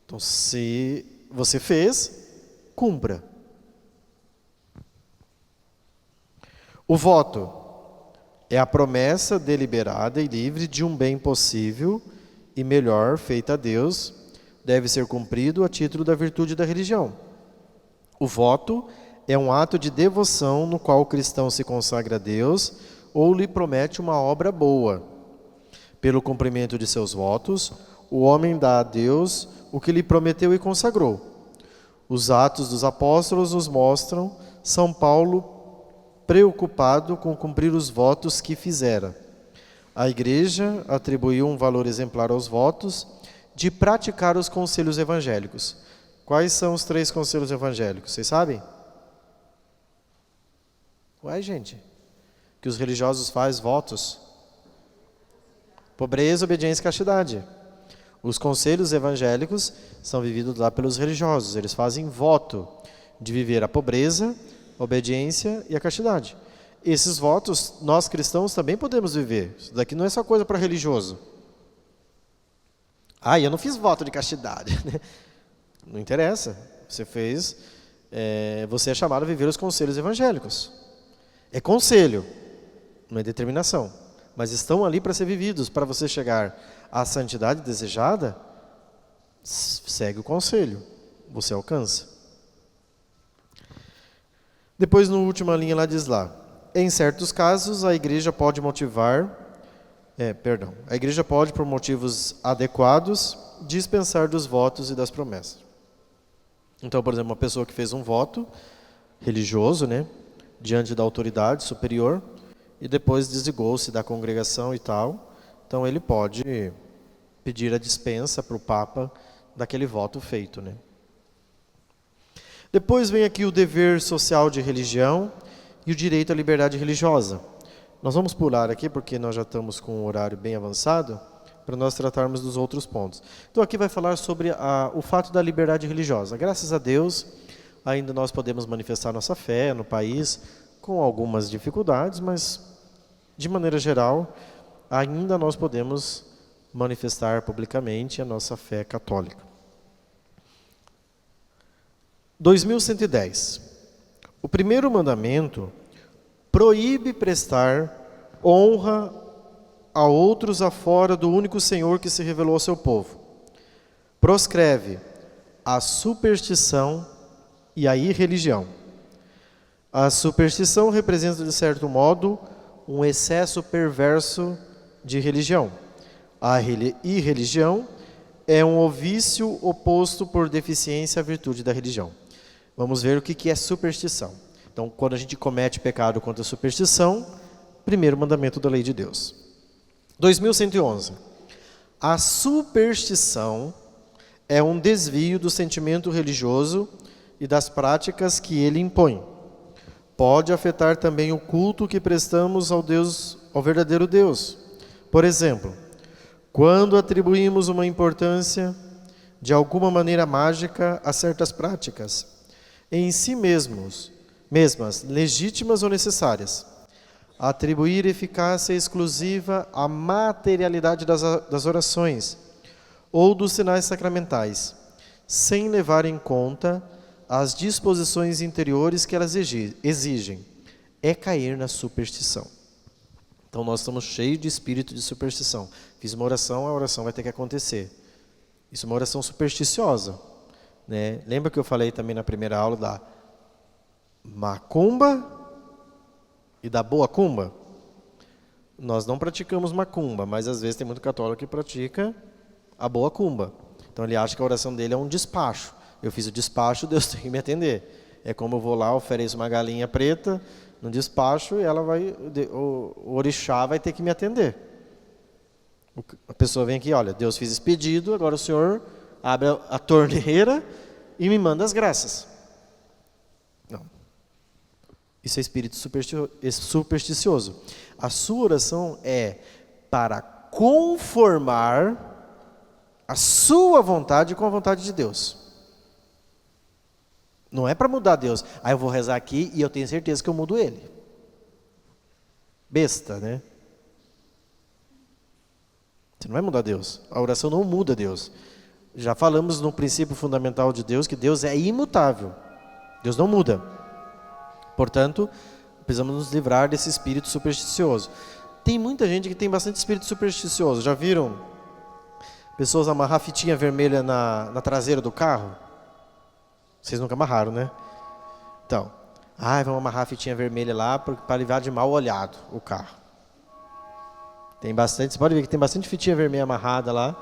Então, se você fez, cumpra. O voto é a promessa deliberada e livre de um bem possível e melhor feita a Deus, deve ser cumprido a título da virtude da religião. O voto é um ato de devoção no qual o cristão se consagra a Deus ou lhe promete uma obra boa. Pelo cumprimento de seus votos, o homem dá a Deus o que lhe prometeu e consagrou. Os Atos dos Apóstolos nos mostram São Paulo preocupado com cumprir os votos que fizera. A Igreja atribuiu um valor exemplar aos votos de praticar os conselhos evangélicos. Quais são os 3 conselhos evangélicos? Vocês sabem? Ué, gente, que os religiosos fazem votos. Pobreza, obediência e castidade. Os conselhos evangélicos são vividos lá pelos religiosos. Eles fazem voto de viver a pobreza, a obediência e a castidade. Esses votos, nós cristãos também podemos viver. Isso daqui não é só coisa para religioso. Ah, eu não fiz voto de castidade. Não interessa. Você fez, você é chamado a viver os conselhos evangélicos. É conselho, não é determinação. Mas estão ali para ser vividos. Para você chegar à santidade desejada, segue o conselho. Você alcança. Depois, na última linha, lá diz lá: em certos casos, a igreja pode a igreja pode, por motivos adequados, dispensar dos votos e das promessas. Então, por exemplo, uma pessoa que fez um voto religioso, né, diante da autoridade superior, e depois desligou-se da congregação e tal, então ele pode pedir a dispensa para o Papa daquele voto feito, né? Depois vem aqui o dever social de religião e o direito à liberdade religiosa. Nós vamos pular aqui porque nós já estamos com um horário bem avançado para nós tratarmos dos outros pontos. Então aqui vai falar sobre o fato da liberdade religiosa. Graças a Deus, ainda nós podemos manifestar nossa fé no país com algumas dificuldades, mas de maneira geral, ainda nós podemos manifestar publicamente a nossa fé católica. 2110. O primeiro mandamento proíbe prestar honra a outros afora do único Senhor que se revelou ao seu povo. Proscreve a superstição e a irreligião. A superstição representa, de certo modo, um excesso perverso de religião. A irreligião é um vício oposto por deficiência à virtude da religião. Vamos ver o que é superstição. Então, quando a gente comete pecado contra a superstição, primeiro mandamento da lei de Deus. 2111. A superstição é um desvio do sentimento religioso e das práticas que ele impõe. Pode afetar também o culto que prestamos ao verdadeiro Deus. Por exemplo, quando atribuímos uma importância de alguma maneira mágica a certas práticas, em si mesmas, legítimas ou necessárias, atribuir eficácia exclusiva à materialidade das orações ou dos sinais sacramentais, sem levar em conta as disposições interiores que elas exigem, é cair na superstição. Então nós estamos cheios de espírito de superstição. Fiz uma oração, a oração vai ter que acontecer. Isso é uma oração supersticiosa, né? Lembra que eu falei também na primeira aula da macumba e da boa cumba? Nós não praticamos macumba, mas às vezes tem muito católico que pratica a boa cumba. Então ele acha que a oração dele é um despacho. Eu fiz o despacho, Deus tem que me atender. É como eu vou lá, ofereço uma galinha preta no despacho e o orixá vai ter que me atender. A pessoa vem aqui, olha, Deus fez esse pedido, agora o Senhor abre a torneira e me manda as graças. Não. Isso é espírito supersticioso. A sua oração é para conformar a sua vontade com a vontade de Deus. Não é para mudar Deus. Aí eu vou rezar aqui e eu tenho certeza que eu mudo ele. Besta, né? Você não vai mudar Deus. A oração não muda Deus. Já falamos no princípio fundamental de Deus que Deus é imutável. Deus não muda. Portanto, precisamos nos livrar desse espírito supersticioso. Tem muita gente que tem bastante espírito supersticioso. Já viram pessoas amarrar fitinha vermelha na traseira do carro? Vocês nunca amarraram, né? Então, vamos amarrar a fitinha vermelha lá para livrar de mal olhado o carro. Tem bastante, você pode ver que tem bastante fitinha vermelha amarrada lá.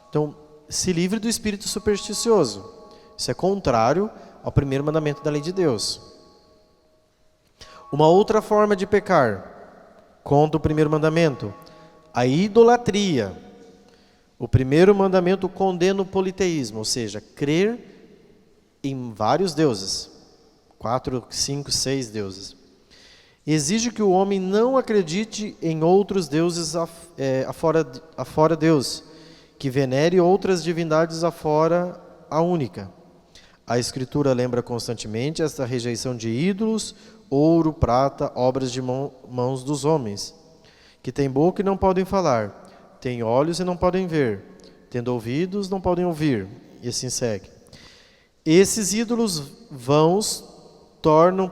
Então, se livre do espírito supersticioso. Isso é contrário ao primeiro mandamento da lei de Deus. Uma outra forma de pecar, contra o primeiro mandamento, a idolatria. O primeiro mandamento condena o politeísmo, ou seja, crer em vários deuses, 4, 5, 6 deuses. Exige que o homem não acredite em outros deuses afora Deus, que venere outras divindades afora a única. A Escritura lembra constantemente esta rejeição de ídolos, ouro, prata, obras de mãos dos homens, que têm boca e não podem falar, têm olhos e não podem ver, tendo ouvidos não podem ouvir, e assim segue. Esses ídolos vãos tornam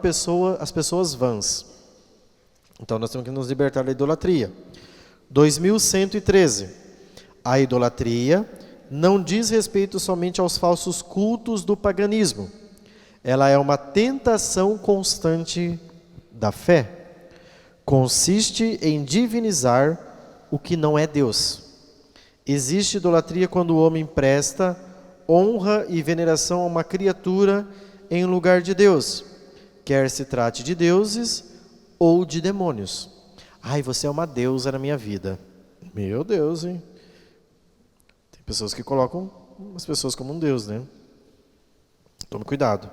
as pessoas vãs. Então nós temos que nos libertar da idolatria. 2113. A idolatria não diz respeito somente aos falsos cultos do paganismo. Ela é uma tentação constante da fé. Consiste em divinizar o que não é Deus. Existe idolatria quando o homem presta honra e veneração a uma criatura em lugar de Deus, quer se trate de deuses ou de demônios. Ai, você é uma deusa na minha vida. Meu Deus, hein? Tem pessoas que colocam as pessoas como um deus, né? Tome cuidado.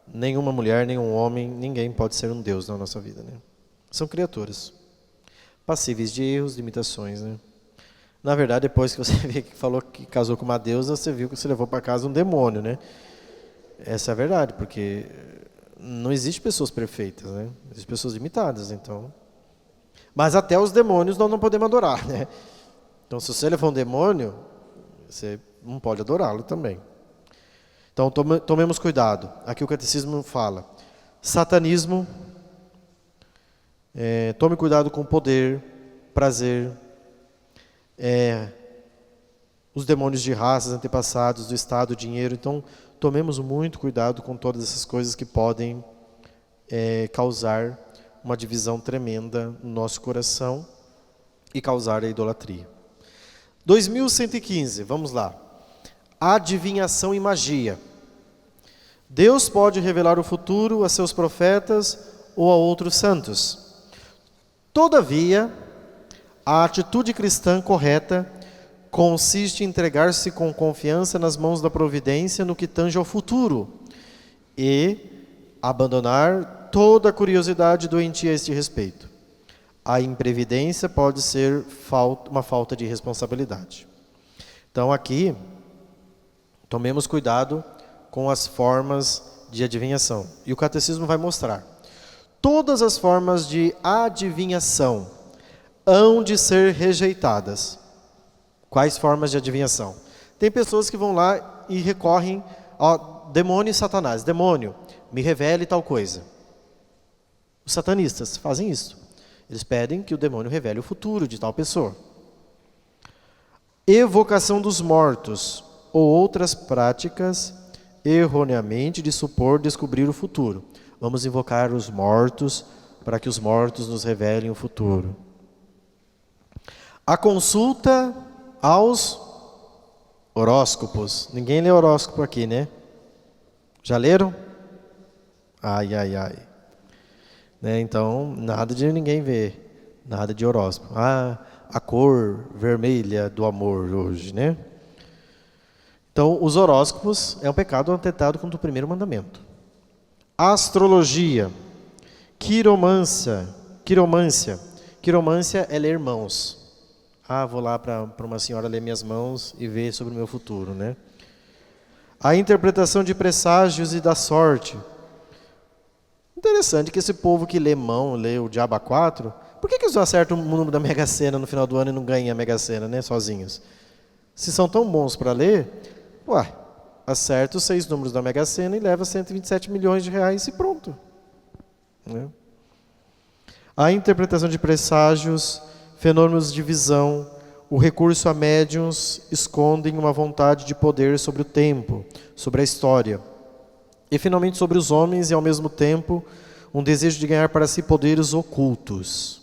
Nenhuma mulher, nenhum homem, ninguém pode ser um deus na nossa vida, né? São criaturas passíveis de erros, limitações, né? Na verdade, depois que você vê que falou que casou com uma deusa, você viu que você levou para casa um demônio, né? Essa é a verdade, porque não existe pessoas perfeitas, né? Existem pessoas limitadas, então. Mas até os demônios nós não podemos adorar, né? Então, se você levou um demônio, você não pode adorá-lo também. Então, tomemos cuidado. Aqui o catecismo fala. Satanismo, tome cuidado com poder, prazer, os demônios de raças, antepassados, do Estado, dinheiro. Então, tomemos muito cuidado com todas essas coisas que podem causar uma divisão tremenda no nosso coração e causar a idolatria. 2115, vamos lá. Adivinhação e magia. Deus pode revelar o futuro a seus profetas ou a outros santos. Todavia, a atitude cristã correta consiste em entregar-se com confiança nas mãos da providência no que tange ao futuro e abandonar toda a curiosidade doentia a este respeito. A imprevidência pode ser uma falta de responsabilidade. Então aqui, tomemos cuidado com as formas de adivinhação. E o catecismo vai mostrar. Todas as formas de adivinhação hão de ser rejeitadas. Quais formas de adivinhação? Tem pessoas que vão lá e recorrem ao demônio e Satanás. Demônio, me revele tal coisa. Os satanistas fazem isso. Eles pedem que o demônio revele o futuro de tal pessoa. Evocação dos mortos ou outras práticas erroneamente de supor descobrir o futuro. Vamos invocar os mortos para que os mortos nos revelem o futuro. A consulta aos horóscopos. Ninguém lê horóscopo aqui, né? Já leram? Ai, ai, ai. Né? Então, nada de ninguém ver. Nada de horóscopo. Ah, a cor vermelha do amor hoje, né? Então, os horóscopos é um pecado atentado contra o primeiro mandamento. Astrologia. Quiromância. Quiromância é ler mãos. Ah, vou lá para uma senhora ler minhas mãos e ver sobre o meu futuro, né? A interpretação de presságios e da sorte. Interessante que esse povo que lê mão, lê o Diabo a 4, por que eles não acertam o número da Mega Sena no final do ano e não ganham a Mega Sena, né, sozinhos? Se são tão bons para ler, acerta os 6 números da Mega Sena e leva 127 milhões de reais e pronto. Né? A interpretação de presságios, fenômenos de visão, o recurso a médiuns escondem uma vontade de poder sobre o tempo, sobre a história. E finalmente sobre os homens e ao mesmo tempo um desejo de ganhar para si poderes ocultos.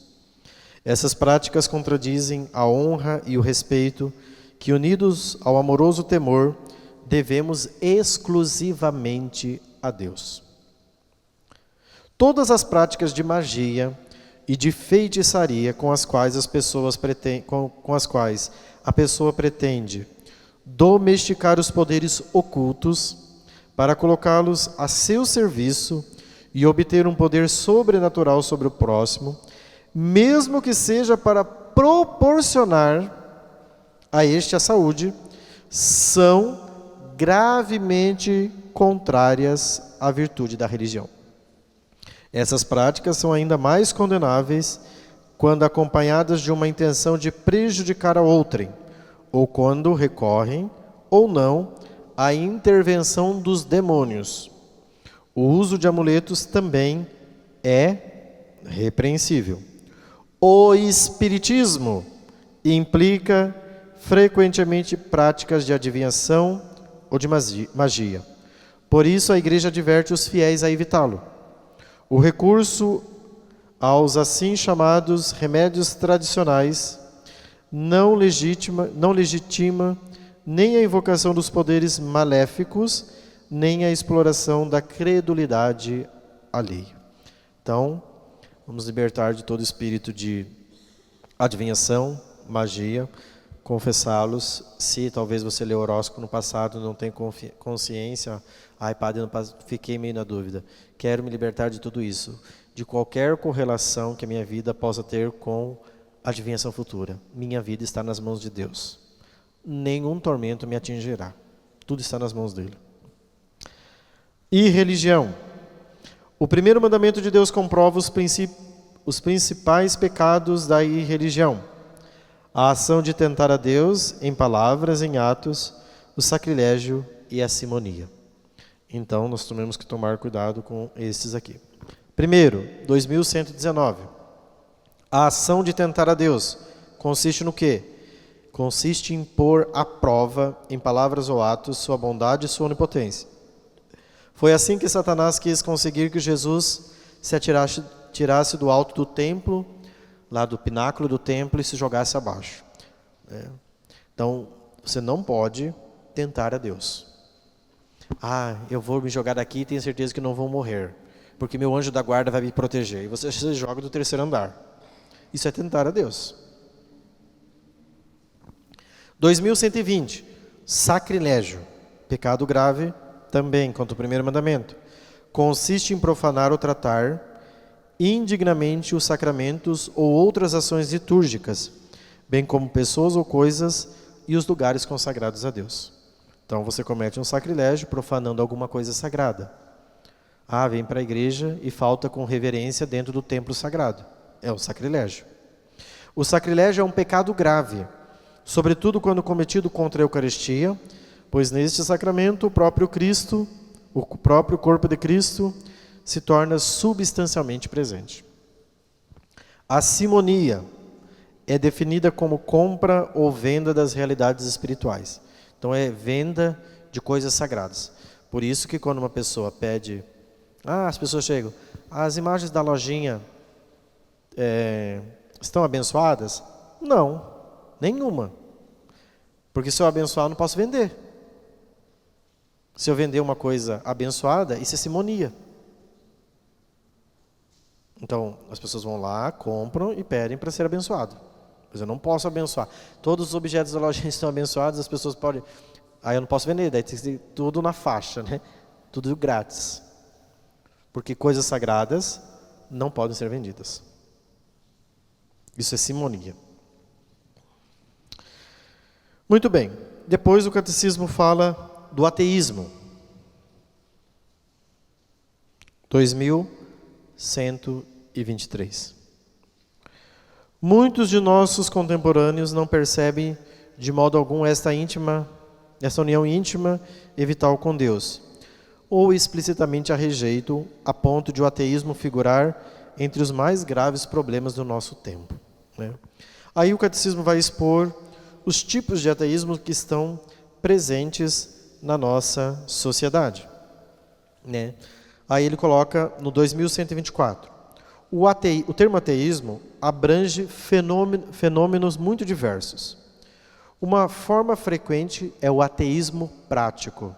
Essas práticas contradizem a honra e o respeito que, unidos ao amoroso temor, devemos exclusivamente a Deus. Todas as práticas de magia e de feitiçaria com as quais a pessoa pretende domesticar os poderes ocultos para colocá-los a seu serviço e obter um poder sobrenatural sobre o próximo, mesmo que seja para proporcionar a este a saúde, são gravemente contrárias à virtude da religião. Essas práticas são ainda mais condenáveis quando acompanhadas de uma intenção de prejudicar a outrem, ou quando recorrem, ou não, à intervenção dos demônios. O uso de amuletos também é repreensível. O espiritismo implica frequentemente práticas de adivinhação ou de magia. Por isso a Igreja adverte os fiéis a evitá-lo. O recurso aos assim chamados remédios tradicionais não legitima nem a invocação dos poderes maléficos, nem a exploração da credulidade alheia. Então, vamos libertar de todo espírito de adivinhação, magia, confessá-los. Se talvez você leu horóscopo no passado, não tem consciência, ai padre, fiquei meio na dúvida. Quero me libertar de tudo isso, de qualquer correlação que a minha vida possa ter com adivinhação futura. Minha vida está nas mãos de Deus. Nenhum tormento me atingirá. Tudo está nas mãos dele. E religião. O primeiro mandamento de Deus comprova os principais pecados da irreligião. A ação de tentar a Deus em palavras, em atos, o sacrilégio e a simonia. Então, nós temos que tomar cuidado com esses aqui. Primeiro, 2119. A ação de tentar a Deus consiste no quê? Consiste em pôr à prova, em palavras ou atos, sua bondade e sua onipotência. Foi assim que Satanás quis conseguir que Jesus se tirasse do alto do templo, lá do pináculo do templo, e se jogasse abaixo. Então, você não pode tentar a Deus. Eu vou me jogar daqui e tenho certeza que não vou morrer, porque meu anjo da guarda vai me proteger. E você se joga do 3º andar. Isso é tentar a Deus. 2120. Sacrilégio. Pecado grave também, contra o primeiro mandamento. Consiste em profanar ou tratar indignamente os sacramentos ou outras ações litúrgicas, bem como pessoas ou coisas e os lugares consagrados a Deus. Então você comete um sacrilégio profanando alguma coisa sagrada. Vem para a igreja e falta com reverência dentro do templo sagrado. É um sacrilégio. O sacrilégio é um pecado grave, sobretudo quando cometido contra a Eucaristia, pois neste sacramento o próprio Cristo, o próprio corpo de Cristo, se torna substancialmente presente. A simonia é definida como compra ou venda das realidades espirituais. Então é venda de coisas sagradas. Por isso que quando uma pessoa pede, as pessoas chegam, as imagens da lojinha estão abençoadas? Não, nenhuma. Porque se eu abençoar, eu não posso vender. Se eu vender uma coisa abençoada, isso é simonia. Então, as pessoas vão lá, compram e pedem para ser abençoado. Mas eu não posso abençoar. Todos os objetos da loja estão abençoados, as pessoas podem... eu não posso vender, daí tem que ser tudo na faixa, né? Tudo grátis. Porque coisas sagradas não podem ser vendidas. Isso é simonia. Muito bem. Depois o catecismo fala do ateísmo. 2123. Muitos de nossos contemporâneos não percebem de modo algum esta união íntima e vital com Deus, ou explicitamente a rejeitam a ponto de o ateísmo figurar entre os mais graves problemas do nosso tempo. Aí o catecismo vai expor os tipos de ateísmo que estão presentes na nossa sociedade. Aí ele coloca no 2124. O termo ateísmo abrange fenômenos muito diversos. Uma forma frequente é o ateísmo prático,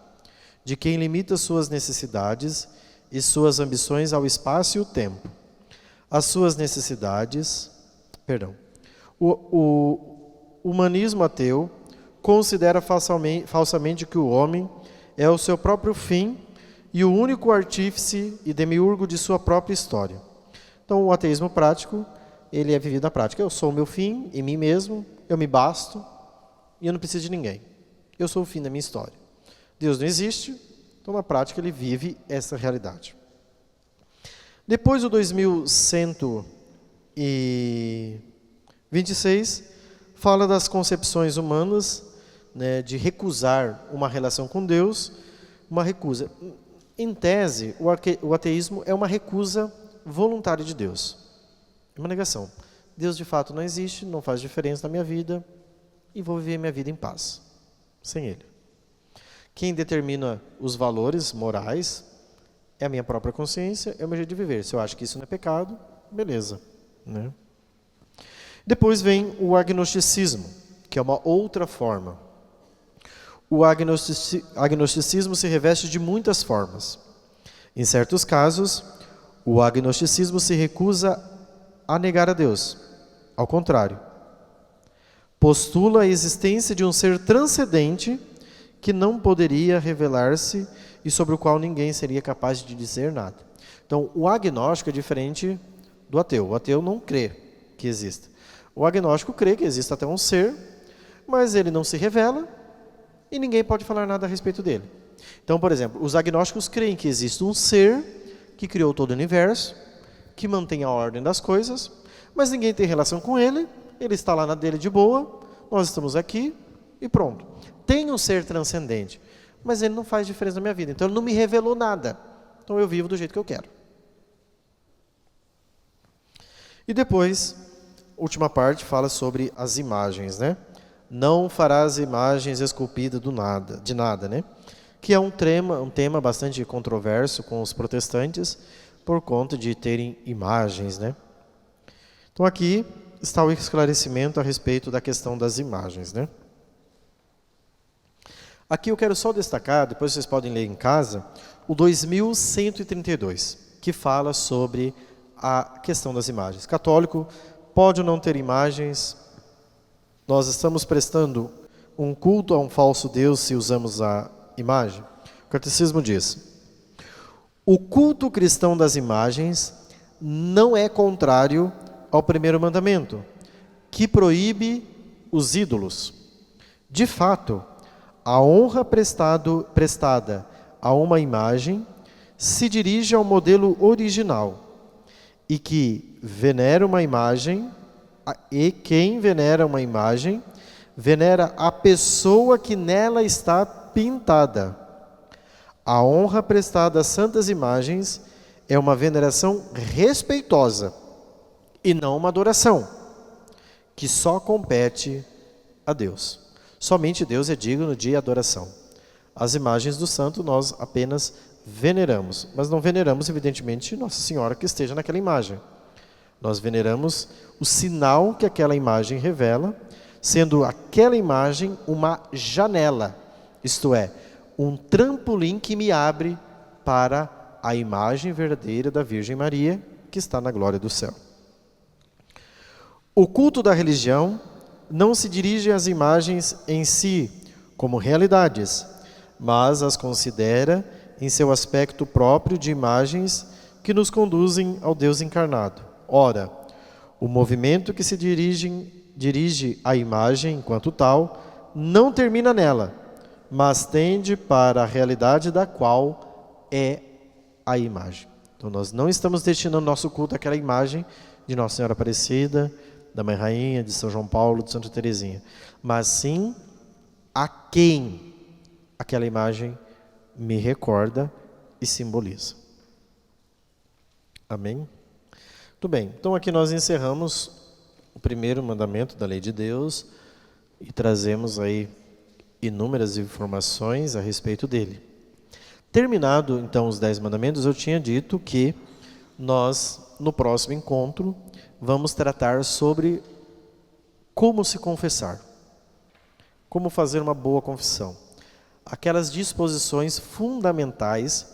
de quem limita suas necessidades e suas ambições ao espaço e o tempo. O humanismo ateu considera falsamente que o homem é o seu próprio fim e o único artífice e demiurgo de sua própria história. Então, o ateísmo prático, ele é vivido na prática. Eu sou o meu fim em mim mesmo, eu me basto e eu não preciso de ninguém. Eu sou o fim da minha história. Deus não existe, então na prática ele vive essa realidade. Depois do 2126, fala das concepções humanas, né, de recusar uma relação com Deus, uma recusa. Em tese, o ateísmo é uma recusa voluntária de Deus. É uma negação. Deus de fato não existe, não faz diferença na minha vida e vou viver minha vida em paz, sem Ele. Quem determina os valores morais é a minha própria consciência, é o meu jeito de viver. Se eu acho que isso não é pecado, beleza, né? Depois vem o agnosticismo, que é uma outra forma. O agnosticismo se reveste de muitas formas. Em certos casos, o agnosticismo se recusa a negar a Deus. Ao contrário, postula a existência de um ser transcendente que não poderia revelar-se e sobre o qual ninguém seria capaz de dizer nada. Então, o agnóstico é diferente do ateu. O ateu não crê que exista. O agnóstico crê que existe até um ser, mas ele não se revela e ninguém pode falar nada a respeito dele. Então, por exemplo, os agnósticos creem que existe um ser que criou todo o universo, que mantém a ordem das coisas, mas ninguém tem relação com ele, ele está lá na dele de boa, nós estamos aqui e pronto. Tem um ser transcendente, mas ele não faz diferença na minha vida, então ele não me revelou nada, então eu vivo do jeito que eu quero. E depois, última parte, fala sobre as imagens, né? Não farás imagens esculpidas de nada, né? Que é um tema bastante controverso com os protestantes, por conta de terem imagens, né? Então aqui está o esclarecimento a respeito da questão das imagens, né? Aqui eu quero só destacar, depois vocês podem ler em casa, o 2132, que fala sobre a questão das imagens. Católico pode ou não ter imagens, nós estamos prestando um culto a um falso Deus se usamos a imagem? O catecismo diz: o culto cristão das imagens não é contrário ao primeiro mandamento, que proíbe os ídolos. De fato, a honra prestada a uma imagem se dirige ao modelo original, e que venera uma imagem, e quem venera uma imagem, venera a pessoa que nela está pintada. A honra prestada às santas imagens é uma veneração respeitosa e não uma adoração, que só compete a Deus. Somente Deus é digno de adoração. As imagens do santo nós apenas veneramos, mas não veneramos, evidentemente, Nossa Senhora que esteja naquela imagem. Nós veneramos o sinal que aquela imagem revela, sendo aquela imagem uma janela, isto é, um trampolim que me abre para a imagem verdadeira da Virgem Maria, que está na glória do céu. O culto da religião não se dirige às imagens em si, como realidades, mas as considera em seu aspecto próprio de imagens que nos conduzem ao Deus encarnado. Ora, o movimento que se dirige à imagem enquanto tal não termina nela, mas tende para a realidade da qual é a imagem. Então nós não estamos destinando nosso culto àquela imagem de Nossa Senhora Aparecida, da Mãe Rainha, de São João Paulo, de Santa Teresinha, mas sim a quem aquela imagem me recorda e simboliza. Amém? Muito bem, então aqui nós encerramos o primeiro mandamento da lei de Deus e trazemos aí inúmeras informações a respeito dele. Terminado então os 10 mandamentos, eu tinha dito que nós, no próximo encontro, vamos tratar sobre como se confessar, como fazer uma boa confissão. Aquelas disposições fundamentais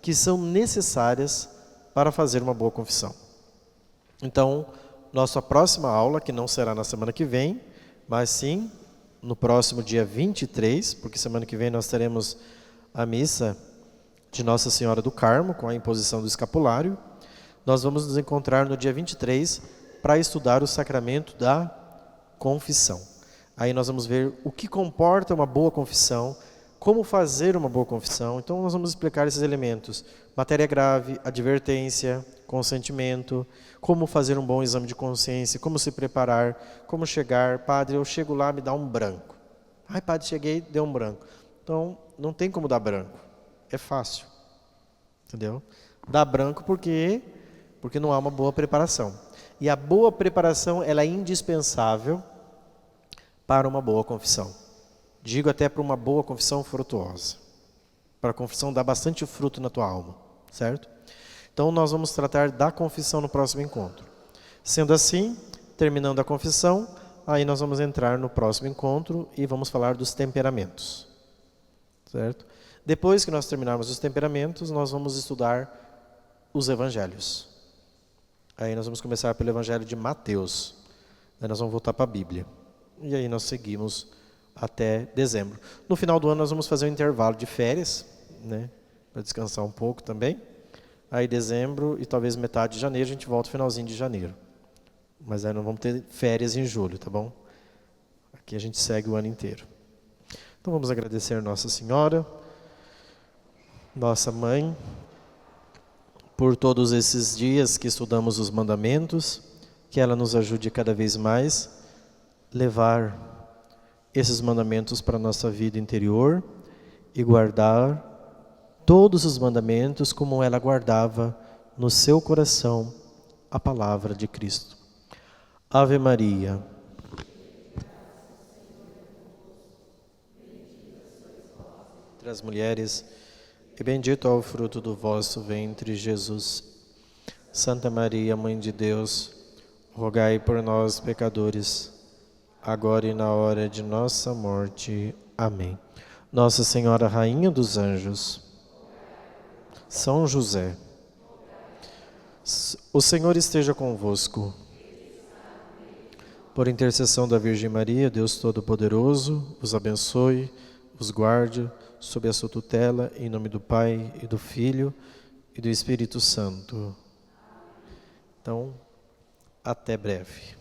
que são necessárias para fazer uma boa confissão. Então, nossa próxima aula, que não será na semana que vem, mas sim no próximo dia 23, porque semana que vem nós teremos a missa de Nossa Senhora do Carmo, com a imposição do escapulário. Nós vamos nos encontrar no dia 23 para estudar o sacramento da confissão. Aí nós vamos ver o que comporta uma boa confissão, como fazer uma boa confissão. Então nós vamos explicar esses elementos: matéria grave, advertência, consentimento, como fazer um bom exame de consciência, como se preparar, como chegar. Padre, eu chego lá, me dá um branco. Ai, padre, cheguei, deu um branco. Então não tem como dar branco, é fácil, entendeu? Dá branco porque não há uma boa preparação. E a boa preparação, ela é indispensável para uma boa confissão. Digo até para uma boa confissão frutuosa. Para a confissão dar bastante fruto na tua alma, certo? Então nós vamos tratar da confissão no próximo encontro. Sendo assim, terminando a confissão, aí nós vamos entrar no próximo encontro e vamos falar dos temperamentos, certo? Depois que nós terminarmos os temperamentos, nós vamos estudar os evangelhos. Aí nós vamos começar pelo evangelho de Mateus. Aí nós vamos voltar para a Bíblia. E aí nós seguimos até dezembro. No final do ano nós vamos fazer um intervalo de férias, né, para descansar um pouco também. Aí dezembro e talvez metade de janeiro a gente volta no finalzinho de janeiro. Mas aí não vamos ter férias em julho, tá bom? Aqui a gente segue o ano inteiro. Então vamos agradecer Nossa Senhora, nossa Mãe, por todos esses dias que estudamos os mandamentos, que ela nos ajude cada vez mais a levar esses mandamentos para a nossa vida interior e guardar todos os mandamentos como ela guardava no seu coração a palavra de Cristo. Ave Maria. Entre as mulheres, e bendito é o fruto do vosso ventre, Jesus. Santa Maria, Mãe de Deus, rogai por nós, pecadores, agora e na hora de nossa morte. Amém. Nossa Senhora, Rainha dos Anjos, São José, o Senhor esteja convosco. Por intercessão da Virgem Maria, Deus Todo-Poderoso, vos abençoe, vos guarde, sob a sua tutela, em nome do Pai, e do Filho, e do Espírito Santo. Então, até breve.